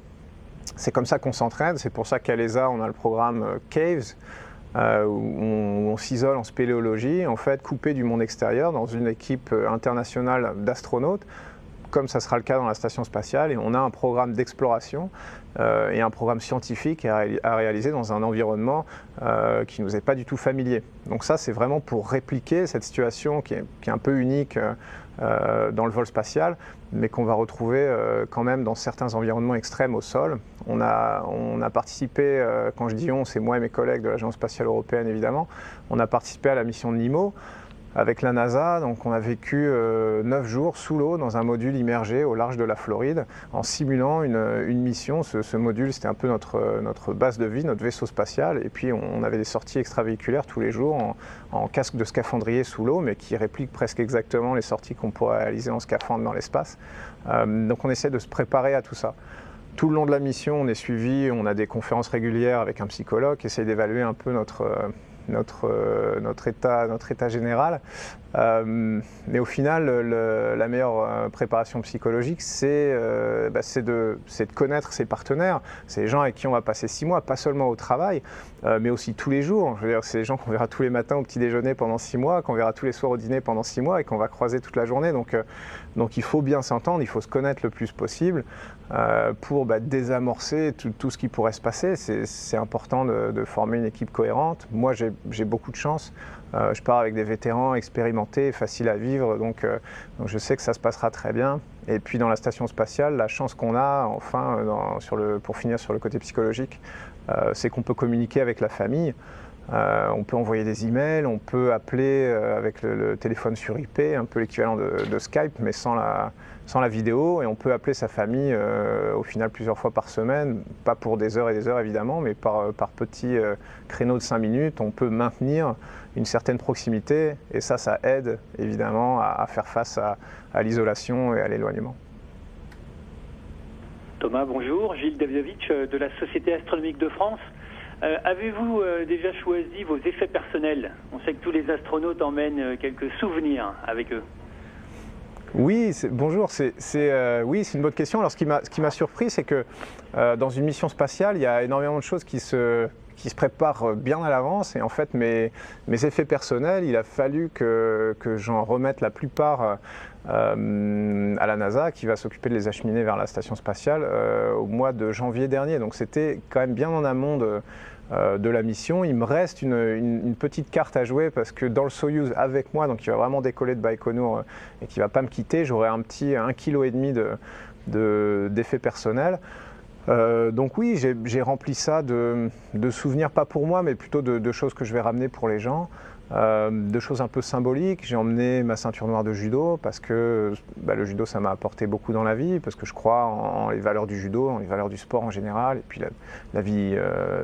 C'est comme ça qu'on s'entraîne, c'est pour ça qu'à l'ESA, on a le programme Caves, où on s'isole en spéléologie, en fait coupé du monde extérieur dans une équipe internationale d'astronautes, comme ça sera le cas dans la station spatiale, et on a un programme d'exploration et un programme scientifique à réaliser dans un environnement qui ne nous est pas du tout familier. Donc ça, c'est vraiment pour répliquer cette situation qui est un peu unique dans le vol spatial, mais qu'on va retrouver quand même dans certains environnements extrêmes au sol. On a participé, quand je dis on, c'est moi et mes collègues de l'Agence spatiale européenne évidemment, on a participé à la mission de NIMO avec la NASA, donc on a vécu 9 jours sous l'eau dans un module immergé au large de la Floride en simulant une mission. Ce module, c'était un peu notre base de vie, notre vaisseau spatial, et puis on avait des sorties extravéhiculaires tous les jours en casque de scaphandrier sous l'eau, mais qui répliquent presque exactement les sorties qu'on pourrait réaliser en scaphandre dans l'espace. Donc on essaie de se préparer à tout ça. Tout le long de la mission, on est suivi, on a des conférences régulières avec un psychologue qui essaie d'évaluer un peu notre état général. Mais au final, la meilleure préparation psychologique, c'est de connaître ses partenaires. C'est les gens avec qui on va passer 6 mois, pas seulement au travail, mais aussi tous les jours. Je veux dire, c'est les gens qu'on verra tous les matins au petit déjeuner pendant 6 mois, qu'on verra tous les soirs au dîner pendant 6 mois et qu'on va croiser toute la journée. Donc il faut bien s'entendre, il faut se connaître le plus possible pour désamorcer tout ce qui pourrait se passer. C'est important de former une équipe cohérente. Moi, j'ai beaucoup de chance. Je pars avec des vétérans expérimentés, faciles à vivre, donc je sais que ça se passera très bien. Et puis dans la station spatiale, la chance qu'on a, enfin, pour finir sur le côté psychologique, c'est qu'on peut communiquer avec la famille. On peut envoyer des emails, on peut appeler avec le téléphone sur IP, un peu l'équivalent de Skype, mais sans la vidéo. Et on peut appeler sa famille au final plusieurs fois par semaine, pas pour des heures et des heures évidemment, mais par petits créneaux de 5 minutes. On peut maintenir une certaine proximité et ça aide évidemment à faire face à l'isolation et à l'éloignement. Thomas, bonjour. Gilles Davidovitch de la Société astronomique de France. Avez-vous déjà choisi vos effets personnels? On sait que tous les astronautes emmènent quelques souvenirs avec eux. Oui, bonjour. Oui, c'est une bonne question. Alors, ce qui m'a surpris, c'est que dans une mission spatiale, il y a énormément de choses qui se préparent bien à l'avance. Et en fait, mes effets personnels, il a fallu que j'en remette la plupart à la NASA, qui va s'occuper de les acheminer vers la station spatiale au mois de janvier dernier. Donc, c'était quand même bien en amont de la mission. Il me reste une petite carte à jouer parce que dans le Soyouz avec moi, donc il va vraiment décoller de Baïkonour et qui ne va pas me quitter, j'aurai un petit 1,5 kg d'effets personnels. Donc oui, j'ai rempli ça de souvenirs, pas pour moi, mais plutôt de choses que je vais ramener pour les gens. De choses un peu symboliques. J'ai emmené ma ceinture noire de judo parce que le judo ça m'a apporté beaucoup dans la vie, parce que je crois en les valeurs du judo, en les valeurs du sport en général, et puis la vie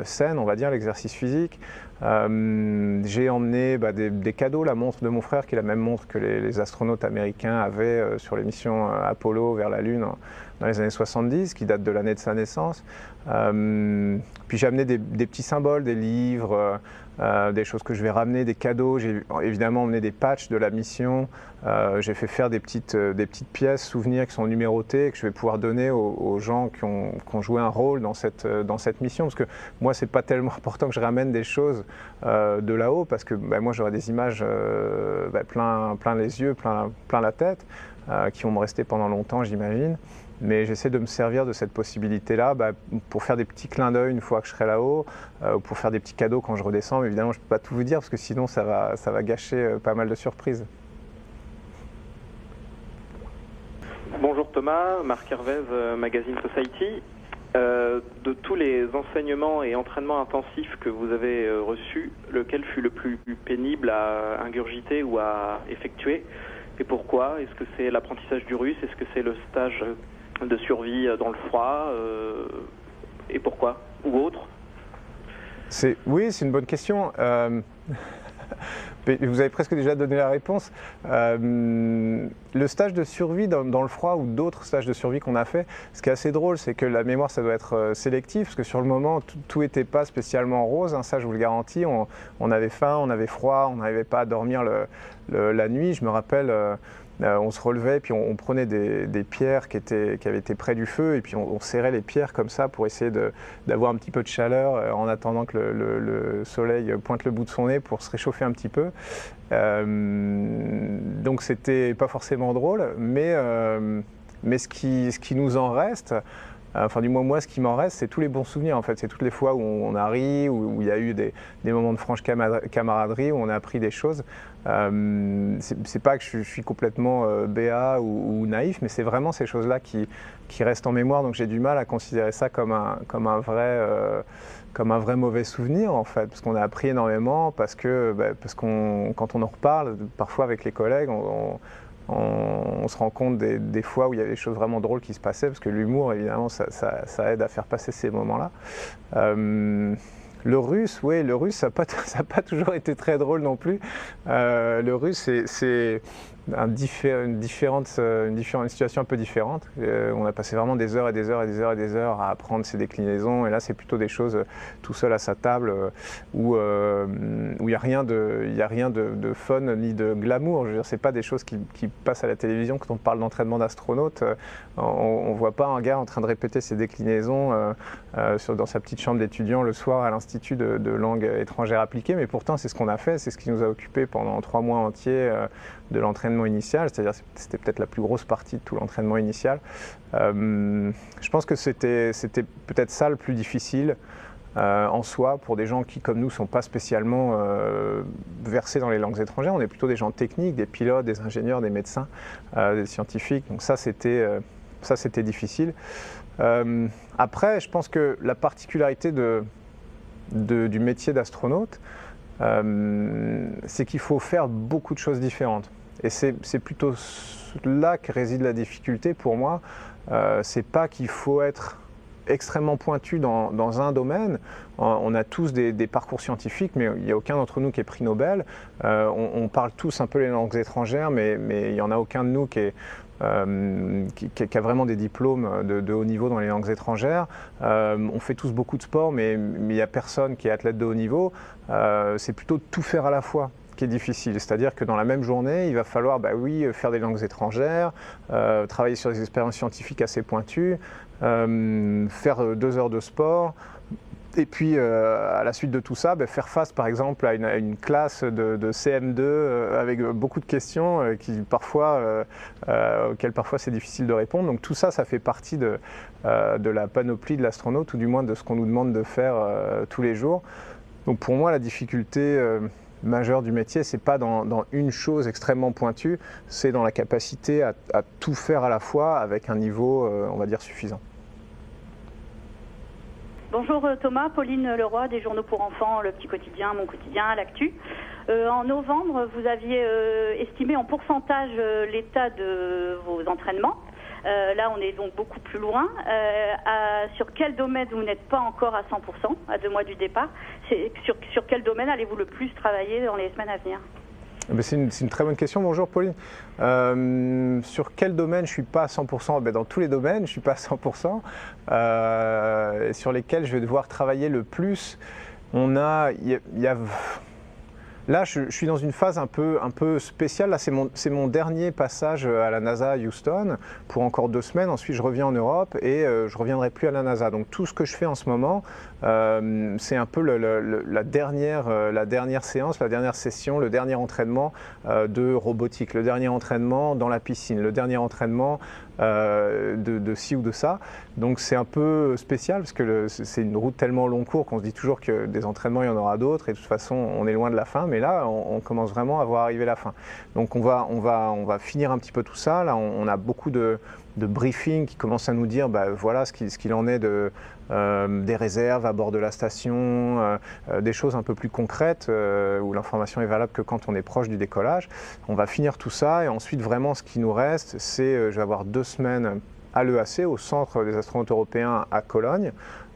saine, on va dire, l'exercice physique. J'ai emmené des cadeaux, la montre de mon frère qui est la même montre que les astronautes américains avaient sur les missions Apollo vers la Lune dans les années 70, qui date de l'année de sa naissance. Puis j'ai amené des petits symboles, des livres, des choses que je vais ramener, des cadeaux. J'ai évidemment emmené des patchs de la mission. J'ai fait faire des petites pièces, souvenirs qui sont numérotées et que je vais pouvoir donner aux gens qui ont joué un rôle dans cette mission. Parce que moi, c'est pas tellement important que je ramène des choses de là-haut, parce que moi, j'aurai des images plein les yeux, plein la tête, qui vont me rester pendant longtemps, j'imagine. Mais j'essaie de me servir de cette possibilité-là pour faire des petits clins d'œil une fois que je serai là-haut, pour faire des petits cadeaux quand je redescends. Mais évidemment, je ne peux pas tout vous dire parce que sinon, ça va gâcher pas mal de surprises. Bonjour Thomas, Marc Hervez, Magazine Society. De tous les enseignements et entraînements intensifs que vous avez reçus, lequel fut le plus pénible à ingurgiter ou à effectuer? Et pourquoi? Est-ce que c'est l'apprentissage du russe? Est-ce que c'est le stage de survie dans le froid? Et pourquoi? Ou autre? Oui, c'est une bonne question. Vous avez presque déjà donné la réponse. Le stage de survie dans le froid ou d'autres stages de survie qu'on a fait, ce qui est assez drôle, c'est que la mémoire, ça doit être sélectif, parce que sur le moment, tout n'était pas spécialement rose, hein, ça je vous le garantis. On avait faim, on avait froid, on n'arrivait pas à dormir la nuit. Je me rappelle, on se relevait, puis on prenait des pierres qui avaient été près du feu, et puis on serrait les pierres comme ça pour essayer d'avoir un petit peu de chaleur en attendant que le soleil pointe le bout de son nez pour se réchauffer un petit peu. Donc c'était pas forcément drôle, mais ce qui nous en reste, enfin du moins moi ce qui m'en reste, c'est tous les bons souvenirs en fait, c'est toutes les fois où on a ri, où il y a eu des moments de franche camaraderie, où on a appris des choses. C'est pas que je suis complètement béat ou naïf, mais c'est vraiment ces choses-là qui restent en mémoire, donc j'ai du mal à considérer ça comme un vrai mauvais souvenir en fait, parce qu'on a appris énormément, parce que quand on en reparle, parfois avec les collègues, on se rend compte des fois où il y avait des choses vraiment drôles qui se passaient, parce que l'humour, évidemment, ça aide à faire passer ces moments-là. Le russe, ça n'a pas toujours été très drôle non plus. Le russe, c'est une situation un peu différente. On a passé vraiment des heures et des heures et des heures et des heures à apprendre ces déclinaisons, et là c'est plutôt des choses tout seul à sa table où il n'y a rien de fun ni de glamour. Je veux dire, c'est pas des choses qui passent à la télévision quand on parle d'entraînement d'astronaute. On voit pas un gars en train de répéter ses déclinaisons dans sa petite chambre d'étudiant le soir à l'Institut de langue étrangère appliquée, mais pourtant c'est ce qu'on a fait, c'est ce qui nous a occupé pendant 3 mois entiers de l'entraînement initial, c'est-à-dire c'était peut-être la plus grosse partie de tout l'entraînement initial. Je pense que c'était peut-être ça le plus difficile en soi pour des gens qui, comme nous, ne sont pas spécialement versés dans les langues étrangères. On est plutôt des gens techniques, des pilotes, des ingénieurs, des médecins, des scientifiques. Donc ça, c'était difficile. Après, je pense que la particularité du métier d'astronaute, c'est qu'il faut faire beaucoup de choses différentes. Et c'est plutôt là que réside la difficulté pour moi. C'est pas qu'il faut être extrêmement pointu dans un domaine. On a tous des parcours scientifiques, mais il n'y a aucun d'entre nous qui est prix Nobel. On parle tous un peu les langues étrangères, mais il n'y en a aucun de nous qui a vraiment des diplômes de haut niveau dans les langues étrangères. On fait tous beaucoup de sport, mais il n'y a personne qui est athlète de haut niveau. C'est plutôt tout faire à la fois qui est difficile. C'est-à-dire que dans la même journée, il va falloir faire des langues étrangères, travailler sur des expériences scientifiques assez pointues, faire 2 heures de sport, et puis à la suite de tout ça, faire face par exemple à une classe de CM2 avec beaucoup de questions auxquelles parfois c'est difficile de répondre. Donc tout ça, ça fait partie de la panoplie de l'astronaute, ou du moins de ce qu'on nous demande de faire tous les jours. Donc pour moi, la difficulté majeure du métier, c'est pas dans une chose extrêmement pointue, c'est dans la capacité à tout faire à la fois avec un niveau, on va dire, suffisant. Bonjour Thomas, Pauline Leroy des journaux pour enfants, Le Petit Quotidien, Mon Quotidien, L'Actu. En novembre, vous aviez estimé en pourcentage l'état de vos entraînements. Là, on est donc beaucoup plus loin. Sur quel domaine vous n'êtes pas encore à 100%, à 2 mois du départ? Sur quel domaine allez-vous le plus travailler dans les semaines à venir? C'est une très bonne question. Bonjour Pauline. Sur quel domaine je ne suis pas à 100%? Dans tous les domaines, je ne suis pas à 100%. Sur lesquels je vais devoir travailler le plus, là, je suis dans une phase un peu spéciale. Là, c'est mon dernier passage à la NASA à Houston pour encore 2 semaines. Ensuite, je reviens en Europe et je ne reviendrai plus à la NASA. Donc, tout ce que je fais en ce moment, c'est un peu la dernière séance, la dernière session, le dernier entraînement de robotique, le dernier entraînement dans la piscine, le dernier entraînement de ci ou de ça. Donc c'est un peu spécial parce que c'est une route tellement long cours qu'on se dit toujours que des entraînements il y en aura d'autres et de toute façon on est loin de la fin, mais là on commence vraiment à voir arriver la fin. Donc on va finir un petit peu tout ça. Là on a beaucoup de briefings qui commencent à nous dire voilà ce qu'il en est des réserves à bord de la station, des choses un peu plus concrètes où l'information est valable que quand on est proche du décollage. On va finir tout ça et ensuite vraiment ce qui nous reste, c'est je vais avoir 2 semaines à l'EAC, au Centre des astronautes européens à Cologne,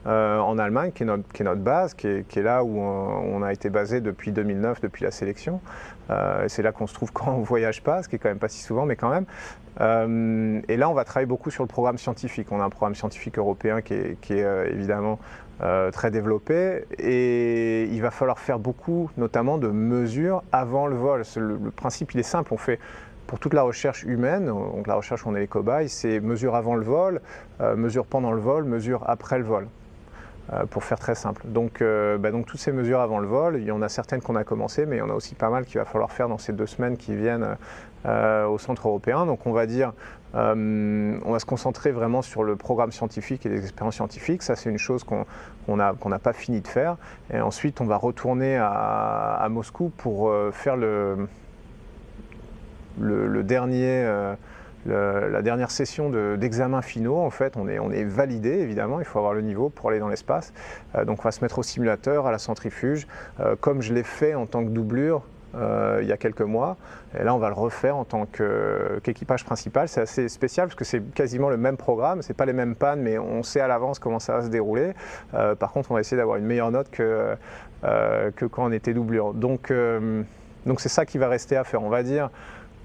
en Allemagne, qui est notre base, qui est là où on a été basé depuis 2009, depuis la sélection. C'est là qu'on se trouve quand on ne voyage pas, ce qui est quand même pas si souvent, mais quand même. Et là, on va travailler beaucoup sur le programme scientifique. On a un programme scientifique européen qui est évidemment très développé et il va falloir faire beaucoup, notamment de mesures avant le vol. Le principe, il est simple. On fait pour toute la recherche humaine, donc la recherche où on est les cobayes, c'est mesure avant le vol, mesure pendant le vol, mesure après le vol. Pour faire très simple. Donc toutes ces mesures avant le vol, il y en a certaines qu'on a commencé, mais il y en a aussi pas mal qu'il va falloir faire dans ces 2 semaines qui viennent au centre européen. Donc on va dire, on va se concentrer vraiment sur le programme scientifique et les expériences scientifiques. Ça c'est une chose qu'on n'a pas fini de faire. Et ensuite on va retourner à Moscou pour faire la dernière session d'examens finaux. En fait, on est validé, évidemment, il faut avoir le niveau pour aller dans l'espace. Donc on va se mettre au simulateur, à la centrifuge, comme je l'ai fait en tant que doublure il y a quelques mois. Et là, on va le refaire en tant qu'équipage principal. C'est assez spécial parce que c'est quasiment le même programme, c'est pas les mêmes pannes, mais on sait à l'avance comment ça va se dérouler. Par contre, on va essayer d'avoir une meilleure note que quand on était doublure. Donc c'est ça qui va rester à faire, on va dire.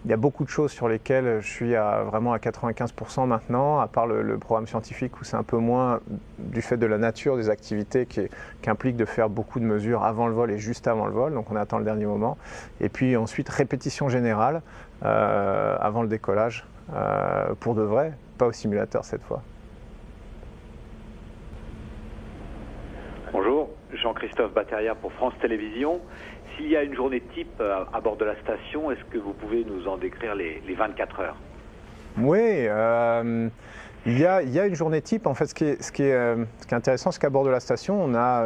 Il y a beaucoup de choses sur lesquelles je suis vraiment à 95% maintenant, à part le programme scientifique où c'est un peu moins du fait de la nature des activités qui implique de faire beaucoup de mesures avant le vol et juste avant le vol, donc on attend le dernier moment. Et puis ensuite répétition générale avant le décollage, pour de vrai, pas au simulateur cette fois. Bonjour, Jean-Christophe Bateria pour France Télévisions. S'il y a une journée type à bord de la station, est-ce que vous pouvez nous en décrire les 24 heures? Oui, il y a une journée type. En fait, ce qui est intéressant, c'est qu'à bord de la station, on a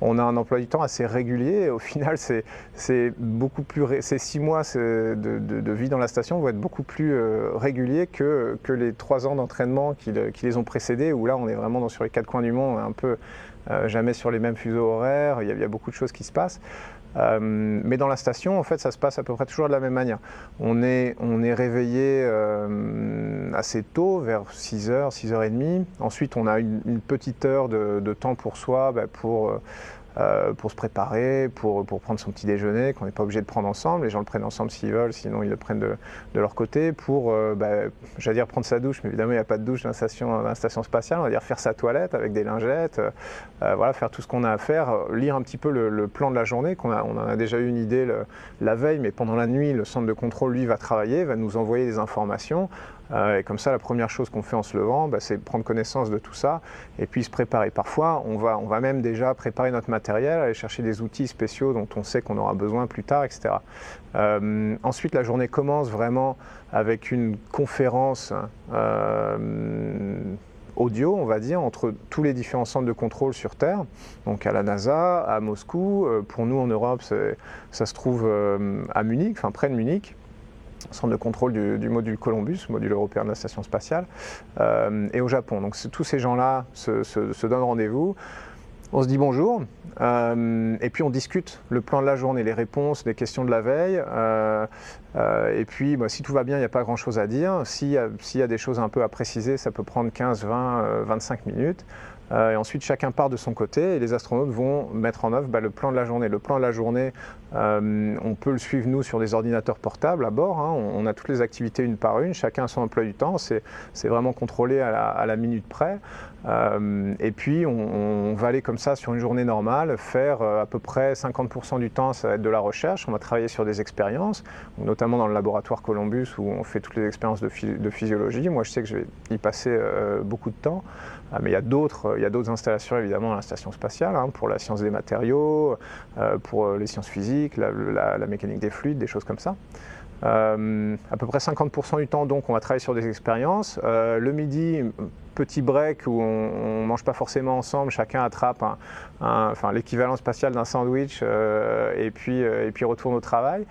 un emploi du temps assez régulier. Et au final, c'est beaucoup plus. Ces 6 mois de vie dans la station vont être beaucoup plus réguliers que les 3 ans d'entraînement qui les ont précédés, où là, on est vraiment sur les 4 coins du monde, un peu jamais sur les mêmes fuseaux horaires, il y a beaucoup de choses qui se passent. Mais dans la station, en fait, ça se passe à peu près toujours de la même manière. On est réveillé assez tôt, vers 6h, 6h30. Ensuite, on a une petite heure de temps pour soi, pour se préparer, pour prendre son petit déjeuner, qu'on n'est pas obligé de prendre ensemble. Les gens le prennent ensemble s'ils veulent, sinon ils le prennent de leur côté, pour, j'allais dire prendre sa douche, mais évidemment il n'y a pas de douche dans la station spatiale, on va dire faire sa toilette avec des lingettes, voilà, faire tout ce qu'on a à faire, lire un petit peu le plan de la journée, on en a déjà eu une idée la veille, mais pendant la nuit, le centre de contrôle, lui, va travailler, va nous envoyer des informations. Et comme ça, la première chose qu'on fait en se levant, c'est prendre connaissance de tout ça et puis se préparer. Parfois, on va même déjà préparer notre matériel, aller chercher des outils spéciaux dont on sait qu'on aura besoin plus tard, etc. Ensuite, la journée commence vraiment avec une conférence audio, on va dire, entre tous les différents centres de contrôle sur Terre, donc à la NASA, à Moscou. Pour nous, en Europe, ça se trouve à Munich, enfin près de Munich. Centre de contrôle du module Columbus, module européen de la station spatiale, et au Japon. Donc tous ces gens-là se donnent rendez-vous, on se dit bonjour, et puis on discute le plan de la journée, les réponses, les questions de la veille, et puis si tout va bien, il n'y a pas grand-chose à dire. S'il y a des choses un peu à préciser, ça peut prendre 15, 20, 25 minutes. Et ensuite, chacun part de son côté et les astronautes vont mettre en œuvre le plan de la journée. Le plan de la journée, on peut le suivre, nous, sur des ordinateurs portables à bord. On a toutes les activités une par une, chacun a son emploi du temps. C'est vraiment contrôlé à la minute près. Et puis, on va aller comme ça sur une journée normale, faire à peu près 50% du temps, ça va être de la recherche. On va travailler sur des expériences, notamment dans le laboratoire Columbus où on fait toutes les expériences de physiologie. Moi, je sais que je vais y passer beaucoup de temps. Mais il y a d'autres installations évidemment à la station spatiale, pour la science des matériaux, pour les sciences physiques, la mécanique des fluides, des choses comme ça. À peu près 50% du temps, donc, on va travailler sur des expériences. Le midi, petit break où on ne mange pas forcément ensemble, chacun attrape l'équivalent spatial d'un sandwich et puis retourne au travail.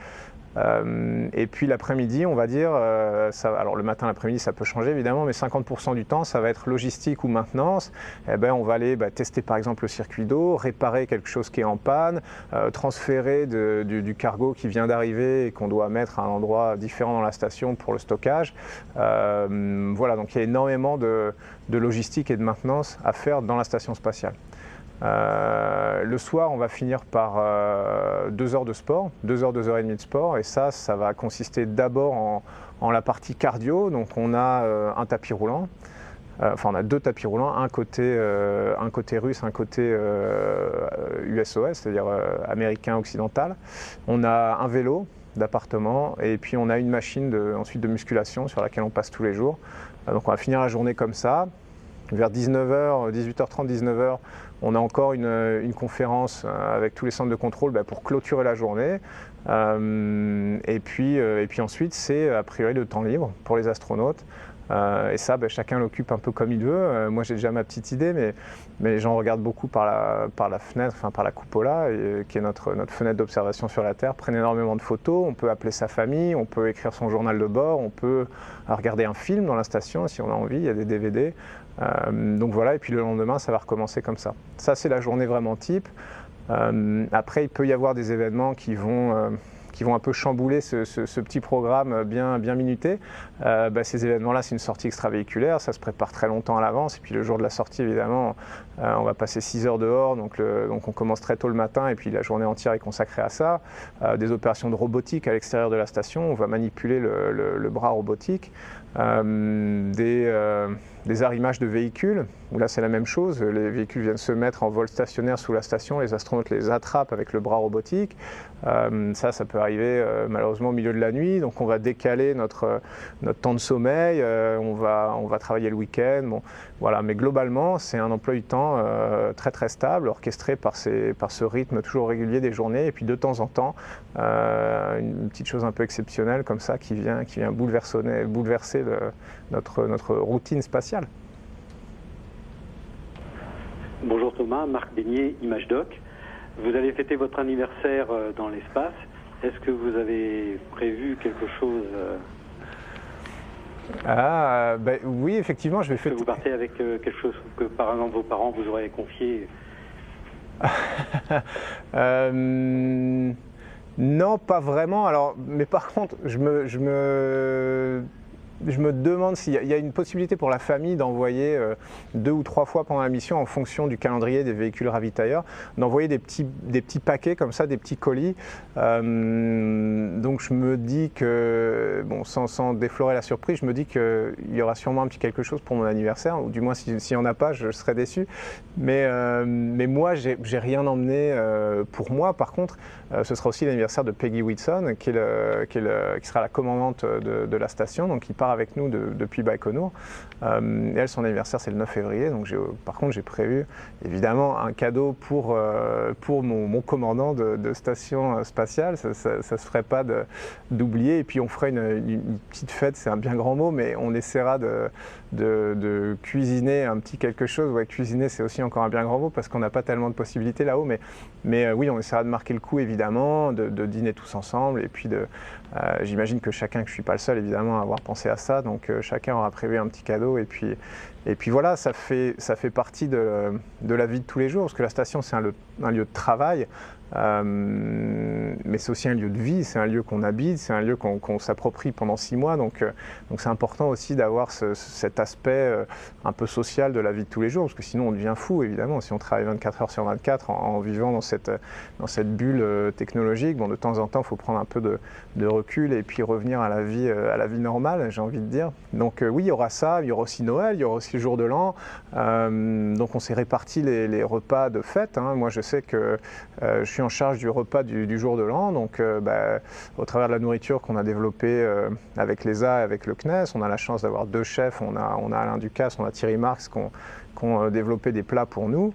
Et puis l'après-midi, on va dire, alors le matin, l'après-midi, ça peut changer évidemment, mais 50% du temps, ça va être logistique ou maintenance. On va aller tester par exemple le circuit d'eau, réparer quelque chose qui est en panne, transférer du cargo qui vient d'arriver et qu'on doit mettre à un endroit différent dans la station pour le stockage. Voilà, donc il y a énormément de logistique et de maintenance à faire dans la station spatiale. Le soir, on va finir par 2 heures de sport, 2 heures, 2 heures et demie de sport, et ça va consister d'abord en la partie cardio. Donc on a un tapis roulant, on a 2 tapis roulants, un côté russe, un côté USOS, c'est-à-dire américain occidental. On a un vélo d'appartement et puis on a une machine ensuite de musculation sur laquelle on passe tous les jours. Donc on va finir la journée comme ça. Vers 19h, 18h30, 19h, on a encore une conférence avec tous les centres de contrôle pour clôturer la journée. Et puis ensuite, c'est a priori le temps libre pour les astronautes. Et ça, chacun l'occupe un peu comme il veut. Moi, j'ai déjà ma petite idée, mais les gens regardent beaucoup par la fenêtre, par la cupola, qui est notre fenêtre d'observation sur la Terre, prennent énormément de photos. On peut appeler sa famille, on peut écrire son journal de bord, on peut regarder un film dans la station si on a envie, il y a des DVD. Donc voilà, et puis le lendemain, ça va recommencer comme ça. Ça, c'est la journée vraiment type. Après, il peut y avoir des événements qui vont un peu chambouler ce petit programme bien minuté. Ces événements-là, c'est une sortie extravéhiculaire, ça se prépare très longtemps à l'avance, et puis le jour de la sortie, évidemment, on va passer 6 heures dehors, donc on commence très tôt le matin, et puis la journée entière est consacrée à ça. Des opérations de robotique à l'extérieur de la station, on va manipuler le bras robotique. Des arrimages de véhicules, où là c'est la même chose, les véhicules viennent se mettre en vol stationnaire sous la station, les astronautes les attrapent avec le bras robotique. Ça peut arriver malheureusement au milieu de la nuit, donc on va décaler notre temps de sommeil, on va travailler le week-end, voilà. Mais globalement c'est un emploi du temps très très stable, orchestré par ce rythme toujours régulier des journées, et puis de temps en temps une petite chose un peu exceptionnelle comme ça qui vient bouleverser notre routine spatiale. Bonjour Thomas, Marc Beignet, ImageDoc. Vous allez fêter votre anniversaire dans l'espace. Est-ce que vous avez prévu quelque chose Oui, effectivement, je vais fêter. Vous partez avec quelque chose que par exemple vos parents vous auraient confié Non, pas vraiment. Alors, mais par contre, je me demande s'il y a une possibilité pour la famille d'envoyer 2 ou 3 fois pendant la mission, en fonction du calendrier des véhicules ravitailleurs, d'envoyer des petits paquets comme ça, des petits colis. Donc je me dis que, bon, sans déflorer la surprise, je me dis qu'il y aura sûrement un petit quelque chose pour mon anniversaire, ou du moins s'il n'y en a pas, je serai déçu. Mais moi, j'ai rien emmené pour moi. Par contre, ce sera aussi l'anniversaire de Peggy Whitson, qui sera la commandante de la station, donc qui part avec nous depuis Baïkonour. Et elle, son anniversaire, c'est le 9 février. Donc par contre, j'ai prévu évidemment un cadeau pour mon commandant de station spatiale. Ça ne se ferait pas d'oublier. Et puis on fera une petite fête, c'est un bien grand mot, mais on essaiera de cuisiner un petit quelque chose. Ouais, cuisiner, c'est aussi encore un bien grand mot parce qu'on n'a pas tellement de possibilités là-haut. Mais oui, on essaiera de marquer le coup, évidemment, de dîner tous ensemble. Et puis j'imagine que chacun, que je ne suis pas le seul, évidemment, à avoir pensé à ça. Donc chacun aura prévu un petit cadeau. Et puis voilà, ça fait partie de la vie de tous les jours. Parce que la station, c'est un lieu de travail. Mais c'est aussi un lieu de vie, c'est un lieu qu'on habite, c'est un lieu qu'on s'approprie pendant 6 mois, donc c'est important aussi d'avoir cet aspect un peu social de la vie de tous les jours, parce que sinon on devient fou évidemment, si on travaille 24 heures sur 24 en vivant dans cette bulle technologique. Bon, de temps en temps il faut prendre un peu de recul et puis revenir à la vie normale, j'ai envie de dire. Donc oui, il y aura ça, il y aura aussi Noël, il y aura aussi le jour de l'an, donc on s'est réparti les repas de fête, hein. Moi je sais que je suis en charge du repas du jour de l'an, donc au travers de la nourriture qu'on a développée avec l'ESA et avec le CNES, on a la chance d'avoir 2 chefs, on a Alain Ducasse, on a Thierry Marx qui ont développé des plats pour nous.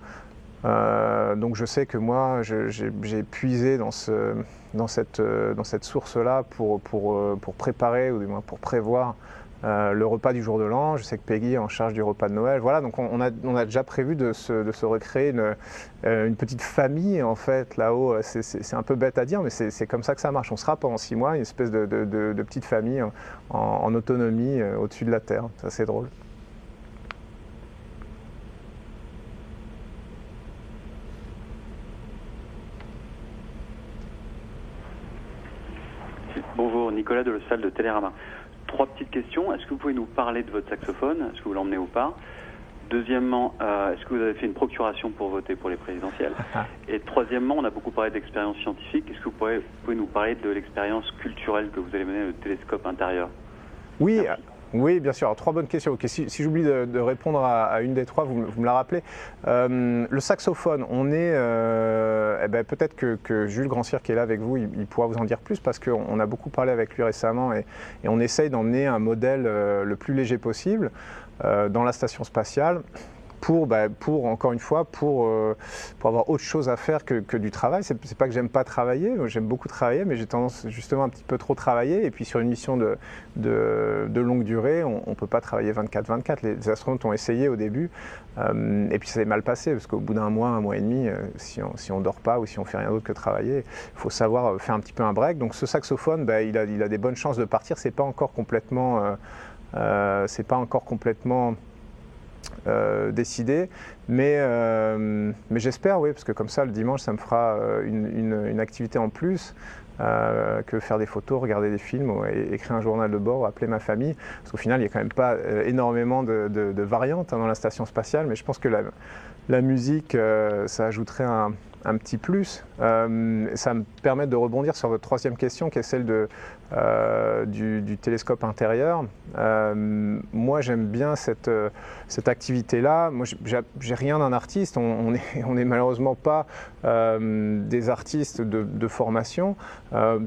Donc je sais que moi j'ai puisé dans cette source-là pour préparer, ou du moins pour prévoir le repas du jour de l'an. Je sais que Peggy est en charge du repas de Noël. Voilà, donc on a déjà prévu de se recréer une petite famille en fait là-haut. C'est un peu bête à dire, mais c'est comme ça que ça marche. On sera pendant 6 mois une espèce de petite famille en autonomie au-dessus de la Terre. Ça, c'est drôle. Bonjour, Nicolas de la salle de Télérama. 3 petites questions. Est-ce que vous pouvez nous parler de votre saxophone? Est-ce que vous l'emmenez ou pas? Deuxièmement, est-ce que vous avez fait une procuration pour voter pour les présidentielles? Et troisièmement, on a beaucoup parlé d'expérience scientifique. Est-ce que vous pouvez nous parler de l'expérience culturelle que vous allez mener, le télescope intérieur? Oui. Oui, bien sûr. Alors, 3 bonnes questions. Okay, si j'oublie de répondre à une des 3, vous me la rappelez. Le saxophone, on est... peut-être que Jules Grandcir, qui est là avec vous, il pourra vous en dire plus, parce qu'on a beaucoup parlé avec lui récemment et on essaye d'emmener un modèle le plus léger possible dans la station spatiale. Pour encore une fois, pour avoir autre chose à faire que du travail. C'est pas que j'aime pas travailler, j'aime beaucoup travailler, mais j'ai tendance justement un petit peu trop travailler. Et puis sur une mission de longue durée, on ne peut pas travailler 24/24. Les astronautes ont essayé au début, et puis ça s'est mal passé, parce qu'au bout d'un mois et demi, si on dort pas ou si on fait rien d'autre que travailler, il faut savoir faire un petit peu un break. Donc ce saxophone, il a des bonnes chances de partir. C'est pas encore complètement décidé, mais j'espère, oui, parce que comme ça le dimanche ça me fera une activité en plus que faire des photos, regarder des films, et écrire un journal de bord, ou appeler ma famille, parce qu'au final il n'y a quand même pas énormément de variantes dans la station spatiale, mais je pense que la musique ça ajouterait un petit plus. Ça me permet de rebondir sur votre 3e question, qui est celle du télescope intérieur. Moi j'aime bien cette activité-là. Moi j'ai rien d'un artiste, on est malheureusement pas des artistes de formation.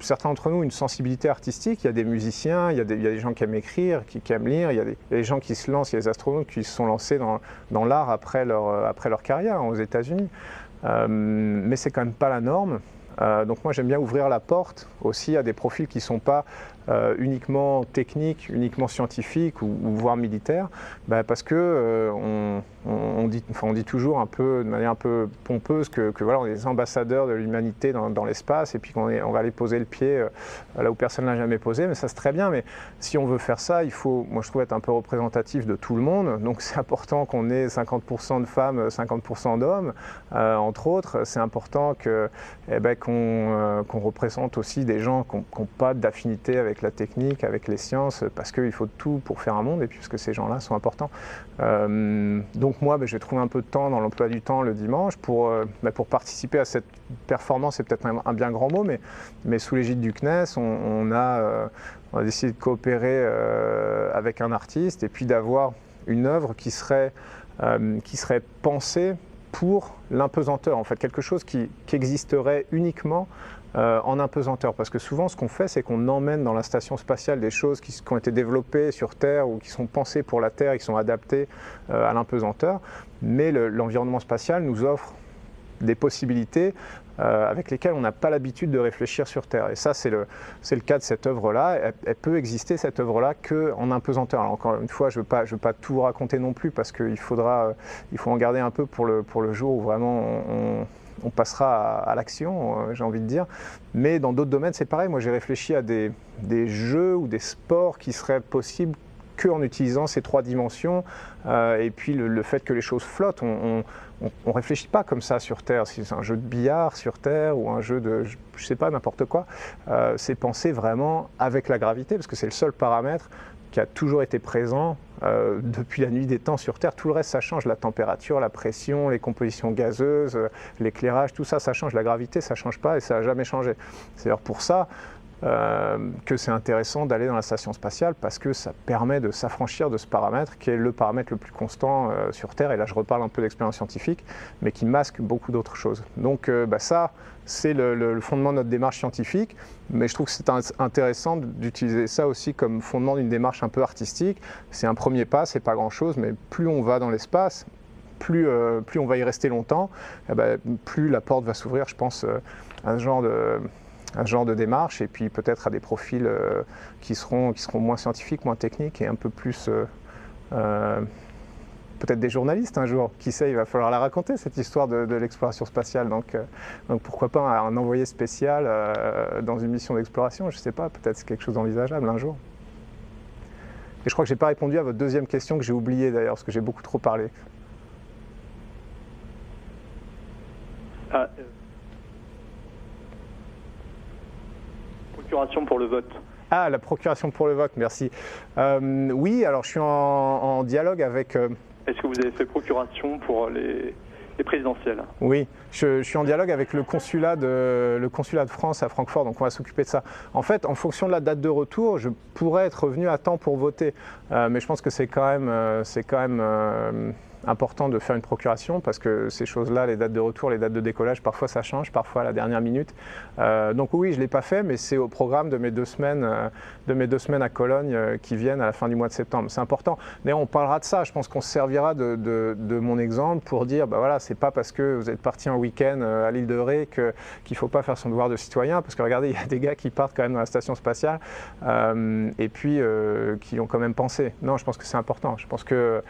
Certains d'entre nous ont une sensibilité artistique. Il y a des musiciens, il y a des gens qui aiment écrire, qui aiment lire, il y a des gens qui se lancent, il y a des astronautes qui se sont lancés dans l'art après leur carrière aux États-Unis. Mais c'est quand même pas la norme. Donc moi j'aime bien ouvrir la porte aussi à des profils qui ne sont pas uniquement technique, uniquement scientifique ou voire militaire, parce que on dit toujours un peu, de manière un peu pompeuse que voilà, on est les ambassadeurs de l'humanité dans l'espace et puis qu'on va aller poser le pied là où personne ne l'a jamais posé, mais ça c'est très bien, mais si on veut faire ça, il faut, moi je trouve, être un peu représentatif de tout le monde, donc c'est important qu'on ait 50% de femmes, 50% d'hommes, entre autres, c'est important qu'on représente aussi des gens qui n'ont pas d'affinité avec la technique, avec les sciences, parce qu'il faut tout pour faire un monde et puis parce que ces gens-là sont importants. Donc moi, je vais trouver un peu de temps dans l'emploi du temps le dimanche pour participer à cette performance, c'est peut-être un bien grand mot, mais sous l'égide du CNES, on a décidé de coopérer avec un artiste et puis d'avoir une œuvre qui serait pensée pour l'impesanteur, en fait, quelque chose qui existerait uniquement en impesanteur. Parce que souvent, ce qu'on fait, c'est qu'on emmène dans la station spatiale des choses qui ont été développées sur Terre ou qui sont pensées pour la Terre et qui sont adaptées à l'impesanteur. Mais l'environnement spatial nous offre des possibilités avec lesquelles on n'a pas l'habitude de réfléchir sur Terre. Et ça, c'est le cas de cette œuvre-là. Elle peut exister, cette œuvre-là, qu'en impesanteur. Alors, encore une fois, je veux pas tout raconter non plus, parce qu'il faut en garder un peu pour le jour où vraiment on passera à l'action, j'ai envie de dire. Mais dans d'autres domaines, c'est pareil. Moi, j'ai réfléchi à des jeux ou des sports qui seraient possibles qu'en utilisant ces trois dimensions. Et puis, le fait que les choses flottent, on ne réfléchit pas comme ça sur Terre. Si c'est un jeu de billard sur Terre ou un jeu de, je sais pas, n'importe quoi, c'est pensé vraiment avec la gravité, parce que c'est le seul paramètre qui a toujours été présent depuis la nuit des temps sur Terre. Tout le reste, ça change. La température, la pression, les compositions gazeuses, l'éclairage, tout ça, ça change. La gravité, ça ne change pas et ça n'a jamais changé. C'est d'ailleurs pour ça que c'est intéressant d'aller dans la station spatiale, parce que ça permet de s'affranchir de ce paramètre qui est le paramètre le plus constant sur Terre. Et là, je reparle un peu d'expérience scientifique, mais qui masque beaucoup d'autres choses. Donc ça, c'est le fondement de notre démarche scientifique, mais je trouve que c'est intéressant d'utiliser ça aussi comme fondement d'une démarche un peu artistique. C'est un premier pas, c'est pas grand-chose, mais plus on va dans l'espace, plus on va y rester longtemps, plus la porte va s'ouvrir, je pense, à ce genre de démarche, et puis peut-être à des profils qui seront moins scientifiques, moins techniques, et un peu plus peut-être des journalistes un jour. Qui sait, il va falloir la raconter, cette histoire de l'exploration spatiale. Donc pourquoi pas un envoyé spécial dans une mission d'exploration, je ne sais pas, peut-être c'est quelque chose d'envisageable un jour. Et je crois que je n'ai pas répondu à votre deuxième question, que j'ai oubliée d'ailleurs, parce que j'ai beaucoup trop parlé. Procuration pour le vote. Ah, la procuration pour le vote, merci. Oui, alors je suis en dialogue avec... Est-ce que vous avez fait procuration pour les présidentielles? Oui, je suis en dialogue avec le consulat de France à Francfort, donc on va s'occuper de ça. En fait, en fonction de la date de retour, je pourrais être revenu à temps pour voter, mais je pense que c'est quand même important de faire une procuration, parce que ces choses-là, les dates de retour, les dates de décollage, parfois ça change, parfois à la dernière minute. Donc oui, je ne l'ai pas fait, mais c'est au programme de mes 2 semaines à Cologne qui viennent à la fin du mois de septembre. C'est important. D'ailleurs, on parlera de ça. Je pense qu'on se servira de mon exemple pour dire, voilà, c'est pas parce que vous êtes parti en week-end à l'île de Ré qu'il ne faut pas faire son devoir de citoyen, parce que regardez, il y a des gars qui partent quand même dans la station spatiale et puis qui ont quand même pensé. Non, je pense que c'est important. Je pense que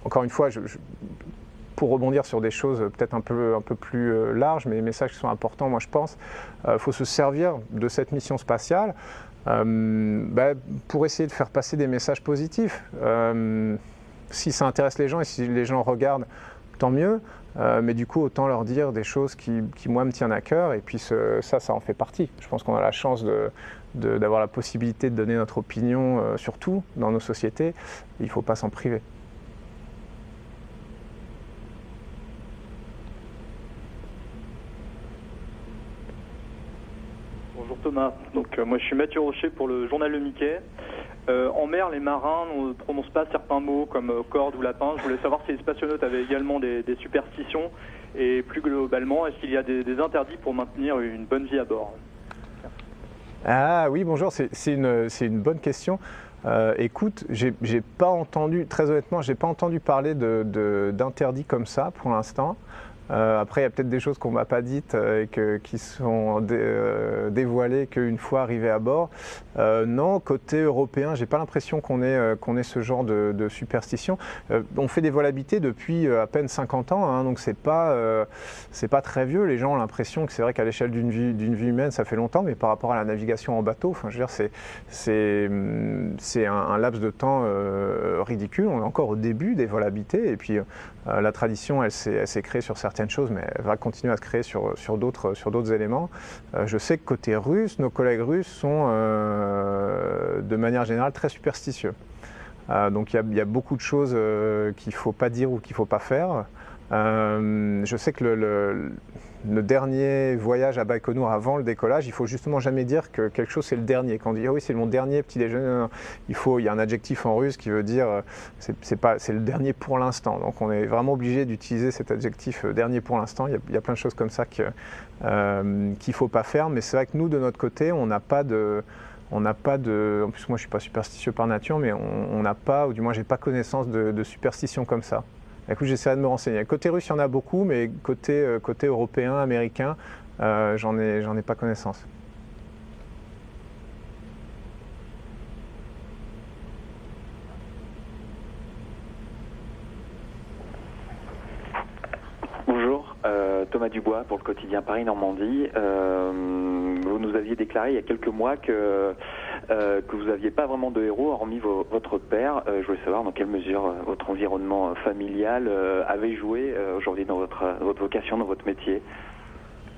encore une fois, pour rebondir sur des choses peut-être un peu plus larges, mais les messages qui sont importants, moi je pense, faut se servir de cette mission spatiale pour essayer de faire passer des messages positifs. Si ça intéresse les gens et si les gens regardent, tant mieux, mais du coup autant leur dire des choses qui moi me tiennent à cœur, et puis ça en fait partie. Je pense qu'on a la chance d'avoir la possibilité de donner notre opinion sur tout dans nos sociétés. Il ne faut pas s'en priver. Bonjour Thomas, donc moi je suis Mathieu Rocher pour le journal Le Mickey. En mer, les marins ne prononcent pas certains mots comme corde ou lapin. Je voulais savoir si les spationautes avaient également des superstitions, et plus globalement, est-ce qu'il y a des interdits pour maintenir une bonne vie à bord? Ah oui, bonjour, c'est une bonne question. Écoute, j'ai pas entendu, très honnêtement, j'ai pas entendu parler d'interdits comme ça pour l'instant. Après, il y a peut-être des choses qu'on ne m'a pas dites et qui sont dévoilées qu'une fois arrivé à bord. Non, côté européen, je n'ai pas l'impression qu'on ait ce genre de superstition. On fait des vols habités depuis à peine 50 ans, hein, donc c'est pas très vieux. Les gens ont l'impression que c'est vrai qu'à l'échelle d'une vie humaine, ça fait longtemps, mais par rapport à la navigation en bateau, enfin, je veux dire, c'est un laps de temps ridicule. On est encore au début des vols habités, et puis la tradition, elle s'est créée sur certaines choses, mais elle va continuer à se créer sur d'autres éléments. Je sais que côté russe, nos collègues russes sont de manière générale très superstitieux. Donc il y a beaucoup de choses qu'il ne faut pas dire ou qu'il ne faut pas faire. Je sais que le dernier voyage à Baïkonour avant le décollage, il ne faut justement jamais dire que quelque chose c'est le dernier. Quand on dit oh oui c'est mon dernier petit déjeuner, non, il y a un adjectif en russe qui veut dire c'est le dernier pour l'instant. Donc on est vraiment obligé d'utiliser cet adjectif dernier pour l'instant. Il y a plein de choses comme ça qu'il ne faut pas faire, mais c'est vrai que nous de notre côté on n'a pas de... en plus moi je ne suis pas superstitieux par nature, mais on n'a pas, ou du moins j'ai pas connaissance de superstition comme ça. Écoute, j'essaierai de me renseigner. Côté russe, il y en a beaucoup, mais côté européen, américain, j'en ai pas connaissance. Bonjour, Thomas Dubois pour le quotidien Paris-Normandie. Vous nous aviez déclaré il y a quelques mois que vous n'aviez pas vraiment de héros hormis votre père. Je voulais savoir dans quelle mesure votre environnement familial avait joué aujourd'hui dans votre vocation, dans votre métier.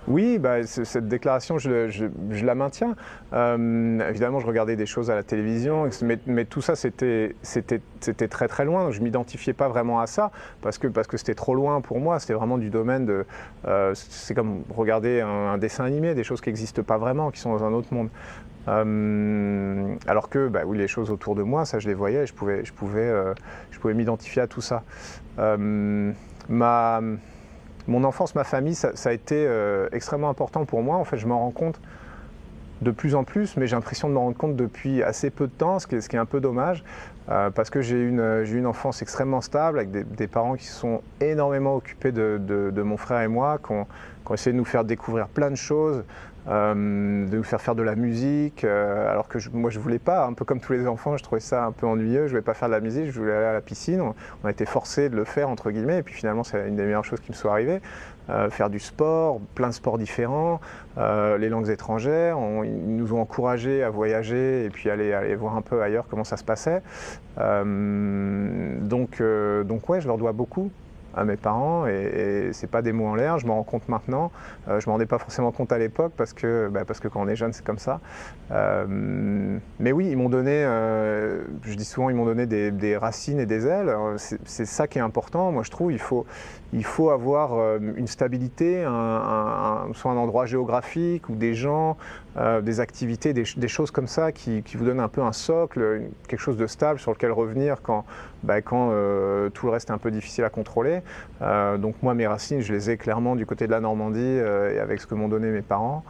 Oui, cette déclaration, je la maintiens. Évidemment, je regardais des choses à la télévision, mais tout ça, c'était très très loin. Donc je ne m'identifiais pas vraiment à ça, parce que c'était trop loin pour moi. C'était vraiment du domaine de... c'est comme regarder un dessin animé, des choses qui n'existent pas vraiment, qui sont dans un autre monde. Alors que oui, les choses autour de moi, ça je les voyais, je pouvais m'identifier à tout ça. Mon enfance, ma famille, ça a été extrêmement important pour moi. En fait, je m'en rends compte de plus en plus, mais j'ai l'impression de m'en rendre compte depuis assez peu de temps, ce qui est un peu dommage, parce que j'ai eu une enfance extrêmement stable, avec des parents qui se sont énormément occupés de mon frère et moi, qui ont essayé de nous faire découvrir plein de choses, de nous faire de la musique, alors que moi je voulais pas, un peu comme tous les enfants, je trouvais ça un peu ennuyeux, je voulais pas faire de la musique, je voulais aller à la piscine, on a été forcés de le faire entre guillemets, et puis finalement c'est une des meilleures choses qui me soit arrivée, faire du sport, plein de sports différents, les langues étrangères, ils nous ont encouragés à voyager et puis aller voir un peu ailleurs comment ça se passait, donc ouais, je leur dois beaucoup à mes parents, et c'est pas des mots en l'air, je m'en rends compte maintenant, je m'en rendais pas forcément compte à l'époque parce que quand on est jeune c'est comme ça, mais oui, ils m'ont donné, je dis souvent, ils m'ont donné des racines et des ailes, c'est ça qui est important, moi je trouve, il faut avoir une stabilité, soit un endroit géographique ou des gens, des activités, des choses comme ça qui vous donnent un peu un socle, quelque chose de stable sur lequel revenir quand tout le reste est un peu difficile à contrôler. Donc moi, mes racines, je les ai clairement du côté de la Normandie et avec ce que m'ont donné mes parents.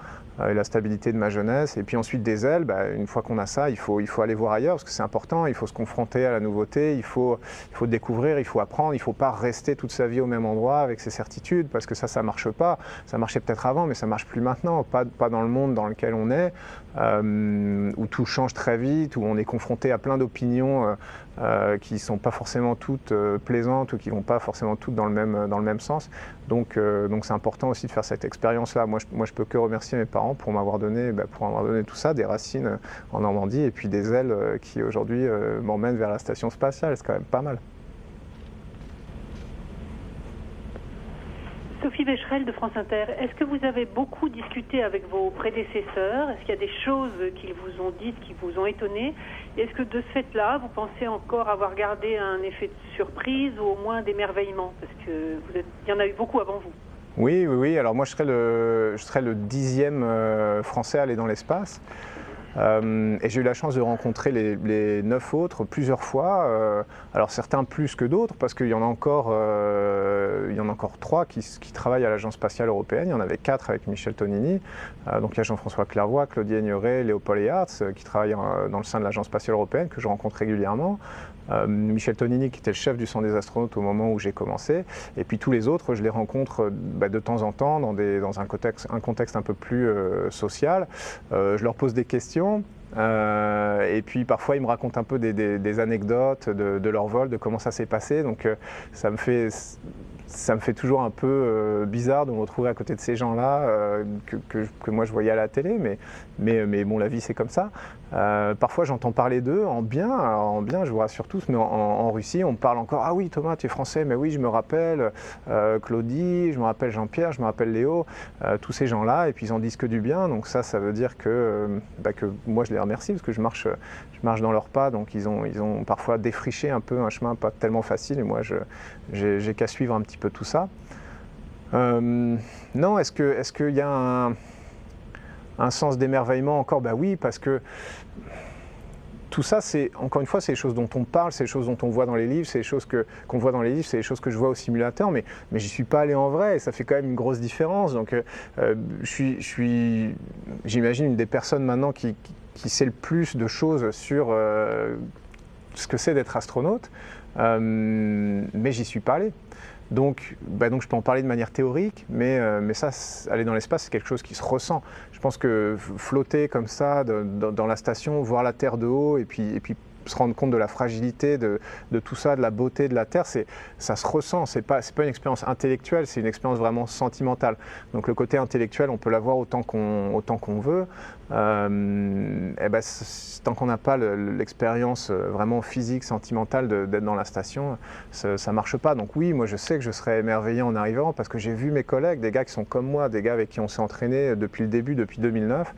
Et la stabilité de ma jeunesse, et puis ensuite des ailes, une fois qu'on a ça, il faut aller voir ailleurs, parce que c'est important, il faut se confronter à la nouveauté, il faut découvrir, il faut apprendre, il ne faut pas rester toute sa vie au même endroit avec ses certitudes, parce que ça marche pas, ça marchait peut-être avant, mais ça marche plus maintenant, pas dans le monde dans lequel on est, où tout change très vite, où on est confronté à plein d'opinions qui ne sont pas forcément toutes plaisantes, ou qui ne vont pas forcément toutes dans le même sens, donc c'est important aussi de faire cette expérience-là. Moi je peux que remercier mes parents pour m'avoir donné tout ça, des racines en Normandie et puis des ailes qui aujourd'hui m'emmènent vers la station spatiale, c'est quand même pas mal. Sophie Becherel de France Inter, est-ce que vous avez beaucoup discuté avec vos prédécesseurs? Est-ce qu'il y a des choses qu'ils vous ont dites, qui vous ont étonné? Est-ce que de ce fait-là, vous pensez encore avoir gardé un effet de surprise ou au moins d'émerveillement? Parce que il y en a eu beaucoup avant vous. Oui. Alors moi, je serais le 10e Français à aller dans l'espace. Et j'ai eu la chance de rencontrer les 9 autres plusieurs fois. Alors certains plus que d'autres, parce qu'il y en a encore 3 qui travaillent à l'Agence spatiale européenne. Il y en avait 4 avec Michel Tonini. Donc il y a Jean-François Clairvoy, Claudie Aigneret, Léopold Eyarts, qui travaillent dans le sein de l'Agence spatiale européenne, que je rencontre régulièrement. Michel Tonini, qui était le chef du Centre des astronautes au moment où j'ai commencé. Et puis tous les autres, je les rencontre de temps en temps dans un contexte un peu plus social. Je leur pose des questions. Et puis parfois ils me racontent un peu des anecdotes de leur vol, de comment ça s'est passé. Donc ça me fait toujours un peu bizarre de me retrouver à côté de ces gens-là que moi je voyais à la télé, mais bon, la vie c'est comme ça. Parfois j'entends parler d'eux en bien, je vous rassure tous, mais en Russie on me parle encore. Ah oui Thomas, tu es français, mais oui je me rappelle Claudie, je me rappelle Jean-Pierre, je me rappelle Léo, tous ces gens-là, et puis ils en disent que du bien. Donc ça veut dire que moi je les remercie, parce que je marche dans leurs pas, donc ils ont parfois défriché un peu un chemin pas tellement facile, et moi j'ai qu'à suivre un petit peu tout ça. Non, est-ce qu'il y a un sens d'émerveillement encore? Ben oui, parce que tout ça, encore une fois, c'est les choses dont on parle, c'est les choses dont on voit dans les livres, c'est les choses qu'on voit dans les livres, c'est les choses que je vois au simulateur, mais j'y suis pas allé en vrai, et ça fait quand même une grosse différence. Donc je suis, j'imagine, une des personnes maintenant qui sait le plus de choses sur ce que c'est d'être astronaute, mais j'y suis pas allé. Donc je peux en parler de manière théorique, mais ça, aller dans l'espace, c'est quelque chose qui se ressent. Je pense que flotter comme ça dans la station, voir la Terre de haut, et puis se rendre compte de la fragilité de tout ça, de la beauté de la Terre, ça se ressent. C'est pas une expérience intellectuelle, c'est une expérience vraiment sentimentale. Donc le côté intellectuel, on peut l'avoir autant qu'on veut. Tant qu'on n'a pas l'expérience vraiment physique, sentimentale d'être dans la station, ça marche pas. Donc oui, moi je sais que je serais émerveillé en arrivant, parce que j'ai vu mes collègues, des gars qui sont comme moi, des gars avec qui on s'est entraîné depuis le début, depuis 2009,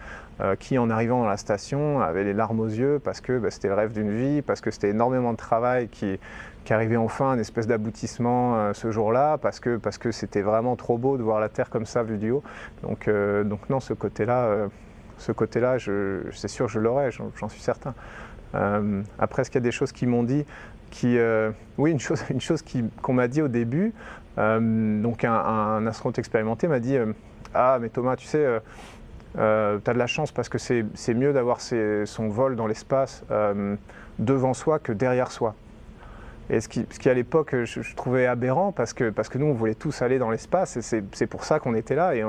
qui en arrivant dans la station avaient les larmes aux yeux, parce que c'était le rêve d'une vie, parce que c'était énormément de travail qui arrivait enfin à une espèce d'aboutissement ce jour-là, parce que c'était vraiment trop beau de voir la Terre comme ça vue du haut. Donc non, ce côté-là, c'est sûr que je l'aurai, j'en suis certain. Après, est-ce qu'il y a des choses qui m'ont dit oui, une chose qu'on m'a dit au début, donc un astronaute expérimenté m'a dit ah mais Thomas, tu sais, tu as de la chance, parce que c'est mieux d'avoir son vol dans l'espace devant soi que derrière soi. Et ce qui à l'époque je trouvais aberrant, parce que nous on voulait tous aller dans l'espace, et c'est pour ça qu'on était là, et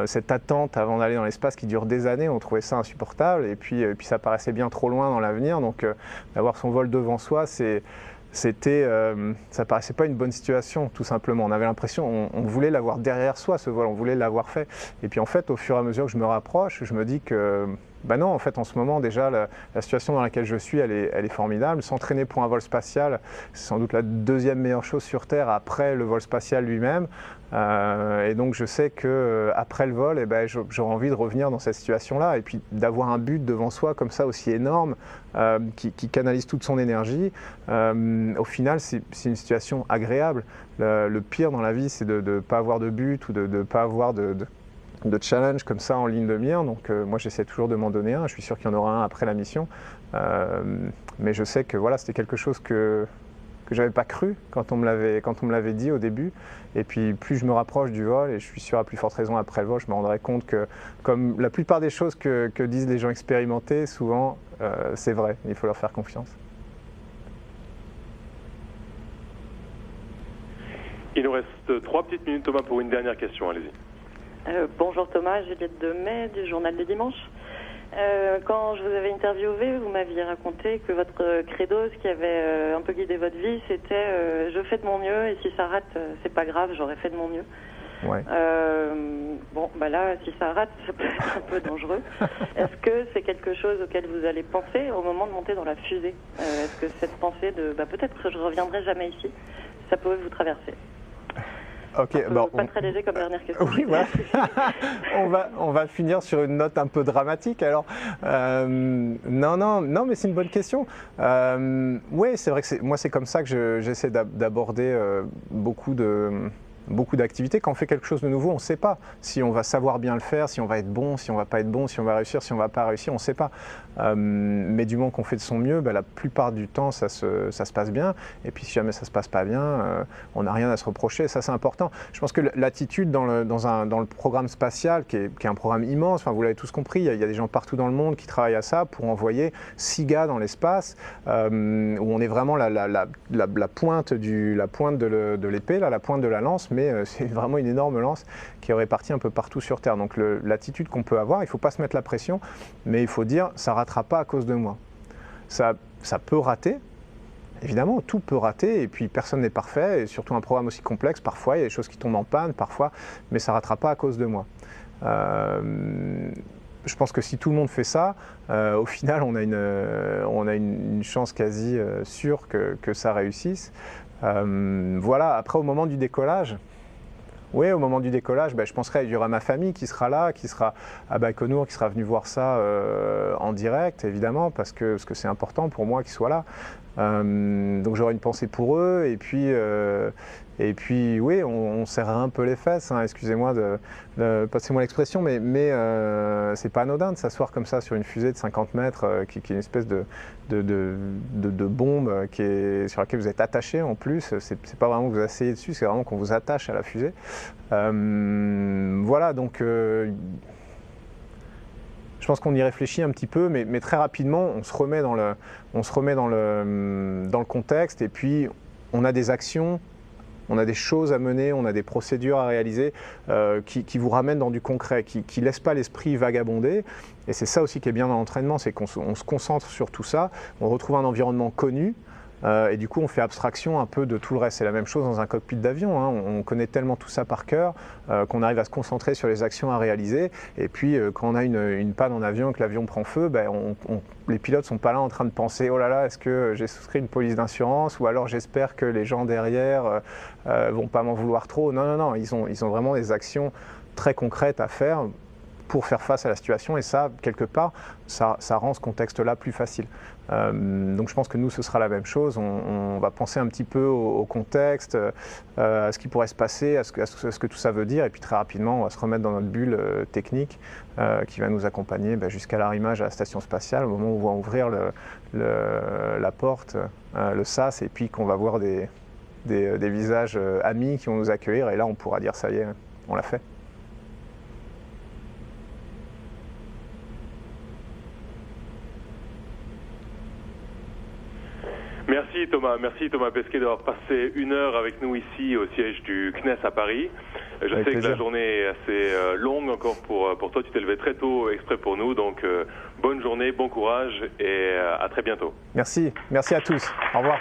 cette attente avant d'aller dans l'espace qui dure des années, on trouvait ça insupportable, et puis ça paraissait bien trop loin dans l'avenir, donc d'avoir son vol devant soi, ça paraissait pas une bonne situation, tout simplement. On avait l'impression, on voulait l'avoir derrière soi, ce vol, on voulait l'avoir fait. Et puis en fait, au fur et à mesure que je me rapproche, je me dis que non, en fait, en ce moment, déjà, la situation dans laquelle je suis, elle est formidable. S'entraîner pour un vol spatial, c'est sans doute la deuxième meilleure chose sur Terre après le vol spatial lui-même. Et donc je sais qu'après le vol, j'aurais envie de revenir dans cette situation-là, et puis d'avoir un but devant soi comme ça aussi énorme, qui canalise toute son énergie. Au final, c'est une situation agréable. Le pire dans la vie, c'est de ne pas avoir de but, ou de ne pas avoir de challenge comme ça en ligne de mire. Donc moi j'essaie toujours de m'en donner un, je suis sûr qu'il y en aura un après la mission. Mais je sais que voilà, c'était quelque chose que je n'avais pas cru quand on me l'avait dit au début. Et puis plus je me rapproche du vol, et je suis sûr à plus forte raison après le vol, je me rendrai compte que, comme la plupart des choses que disent les gens expérimentés, souvent c'est vrai, il faut leur faire confiance. Il nous reste 3 petites minutes, Thomas, pour une dernière question, allez-y. Bonjour Thomas, Juliette Demet du journal du dimanche. Quand je vous avais interviewé, vous m'aviez raconté que votre credo, ce qui avait un peu guidé votre vie, c'était je fais de mon mieux, et si ça rate, c'est pas grave, j'aurais fait de mon mieux. Ouais. Là, si ça rate, ça peut être un peu dangereux. Est-ce que c'est quelque chose auquel vous allez penser au moment de monter dans la fusée? Est-ce que cette pensée de peut-être que je reviendrai jamais ici, ça peut vous traverser? Ok, pas très léger comme dernière question. Oui, voilà. on va finir sur une note un peu dramatique. Alors, non, mais c'est une bonne question. Oui, c'est vrai que moi, c'est comme ça que j'essaie d'aborder beaucoup de beaucoup d'activités. Quand on fait quelque chose de nouveau, on ne sait pas si on va savoir bien le faire, si on va être bon, si on ne va pas être bon, si on va réussir, si on ne va pas réussir, on ne sait pas. Mais du moment qu'on fait de son mieux, la plupart du temps, ça se passe bien. Et puis si jamais ça ne se passe pas bien, on n'a rien à se reprocher. Ça, c'est important. Je pense que l'attitude dans le programme spatial, qui est un programme immense, enfin, vous l'avez tous compris, il y a des gens partout dans le monde qui travaillent à ça pour envoyer 6 gars dans l'espace, où on est vraiment la pointe de l'épée, la pointe de la lance, mais c'est vraiment une énorme lance qui est répartie un peu partout sur Terre. Donc l'attitude qu'on peut avoir, il ne faut pas se mettre la pression, mais il faut dire, ça ne ratera pas à cause de moi. Ça peut rater, évidemment, tout peut rater, et puis personne n'est parfait, et surtout un programme aussi complexe, parfois il y a des choses qui tombent en panne, parfois, mais ça ne ratera pas à cause de moi. Je pense que si tout le monde fait ça, au final, on a une chance quasi sûre que ça réussisse. Voilà, après, au moment du décollage, je penserai qu'il y aura ma famille qui sera là, qui sera à Baïkonour, qui sera venue voir ça en direct, évidemment, parce que c'est important pour moi qu'ils soient là. Donc j'aurai une pensée pour eux, et puis oui, on serrera un peu les fesses, hein, excusez-moi passez-moi l'expression, mais c'est pas anodin de s'asseoir comme ça sur une fusée de 50 mètres qui est une espèce de bombe sur laquelle vous êtes attaché en plus. C'est pas vraiment que vous asseyez dessus, c'est vraiment qu'on vous attache à la fusée. Voilà, donc je pense qu'on y réfléchit un petit peu, mais très rapidement, on se remet dans le contexte, et puis on a des actions, on a des choses à mener, on a des procédures à réaliser qui vous ramènent dans du concret, qui ne laissent pas l'esprit vagabonder. Et c'est ça aussi qui est bien dans l'entraînement, c'est qu'on se concentre sur tout ça, on retrouve un environnement connu, et du coup on fait abstraction un peu de tout le reste. C'est la même chose dans un cockpit d'avion, hein. On connaît tellement tout ça par cœur qu'on arrive à se concentrer sur les actions à réaliser, et puis quand on a une panne en avion, que l'avion prend feu, les pilotes ne sont pas là en train de penser « oh là là, est-ce que j'ai souscrit une police d'assurance » ou alors « j'espère que les gens derrière vont pas m'en vouloir trop ». Non, ils ont vraiment des actions très concrètes à faire pour faire face à la situation, et ça, quelque part, ça rend ce contexte-là plus facile. Donc je pense que nous, ce sera la même chose. On va penser un petit peu au contexte, à ce qui pourrait se passer, à ce que tout ça veut dire, et puis très rapidement, on va se remettre dans notre bulle technique qui va nous accompagner jusqu'à l'arrimage à la station spatiale, au moment où on va ouvrir la porte, le sas, et puis qu'on va voir des visages amis qui vont nous accueillir, et là, on pourra dire « ça y est, on l'a fait ». Merci Thomas Pesquet d'avoir passé 1 heure avec nous ici au siège du CNES à Paris. Je sais que la journée est assez longue encore pour toi, tu t'es levé très tôt exprès pour nous, donc bonne journée, bon courage et à très bientôt. Merci à tous, au revoir.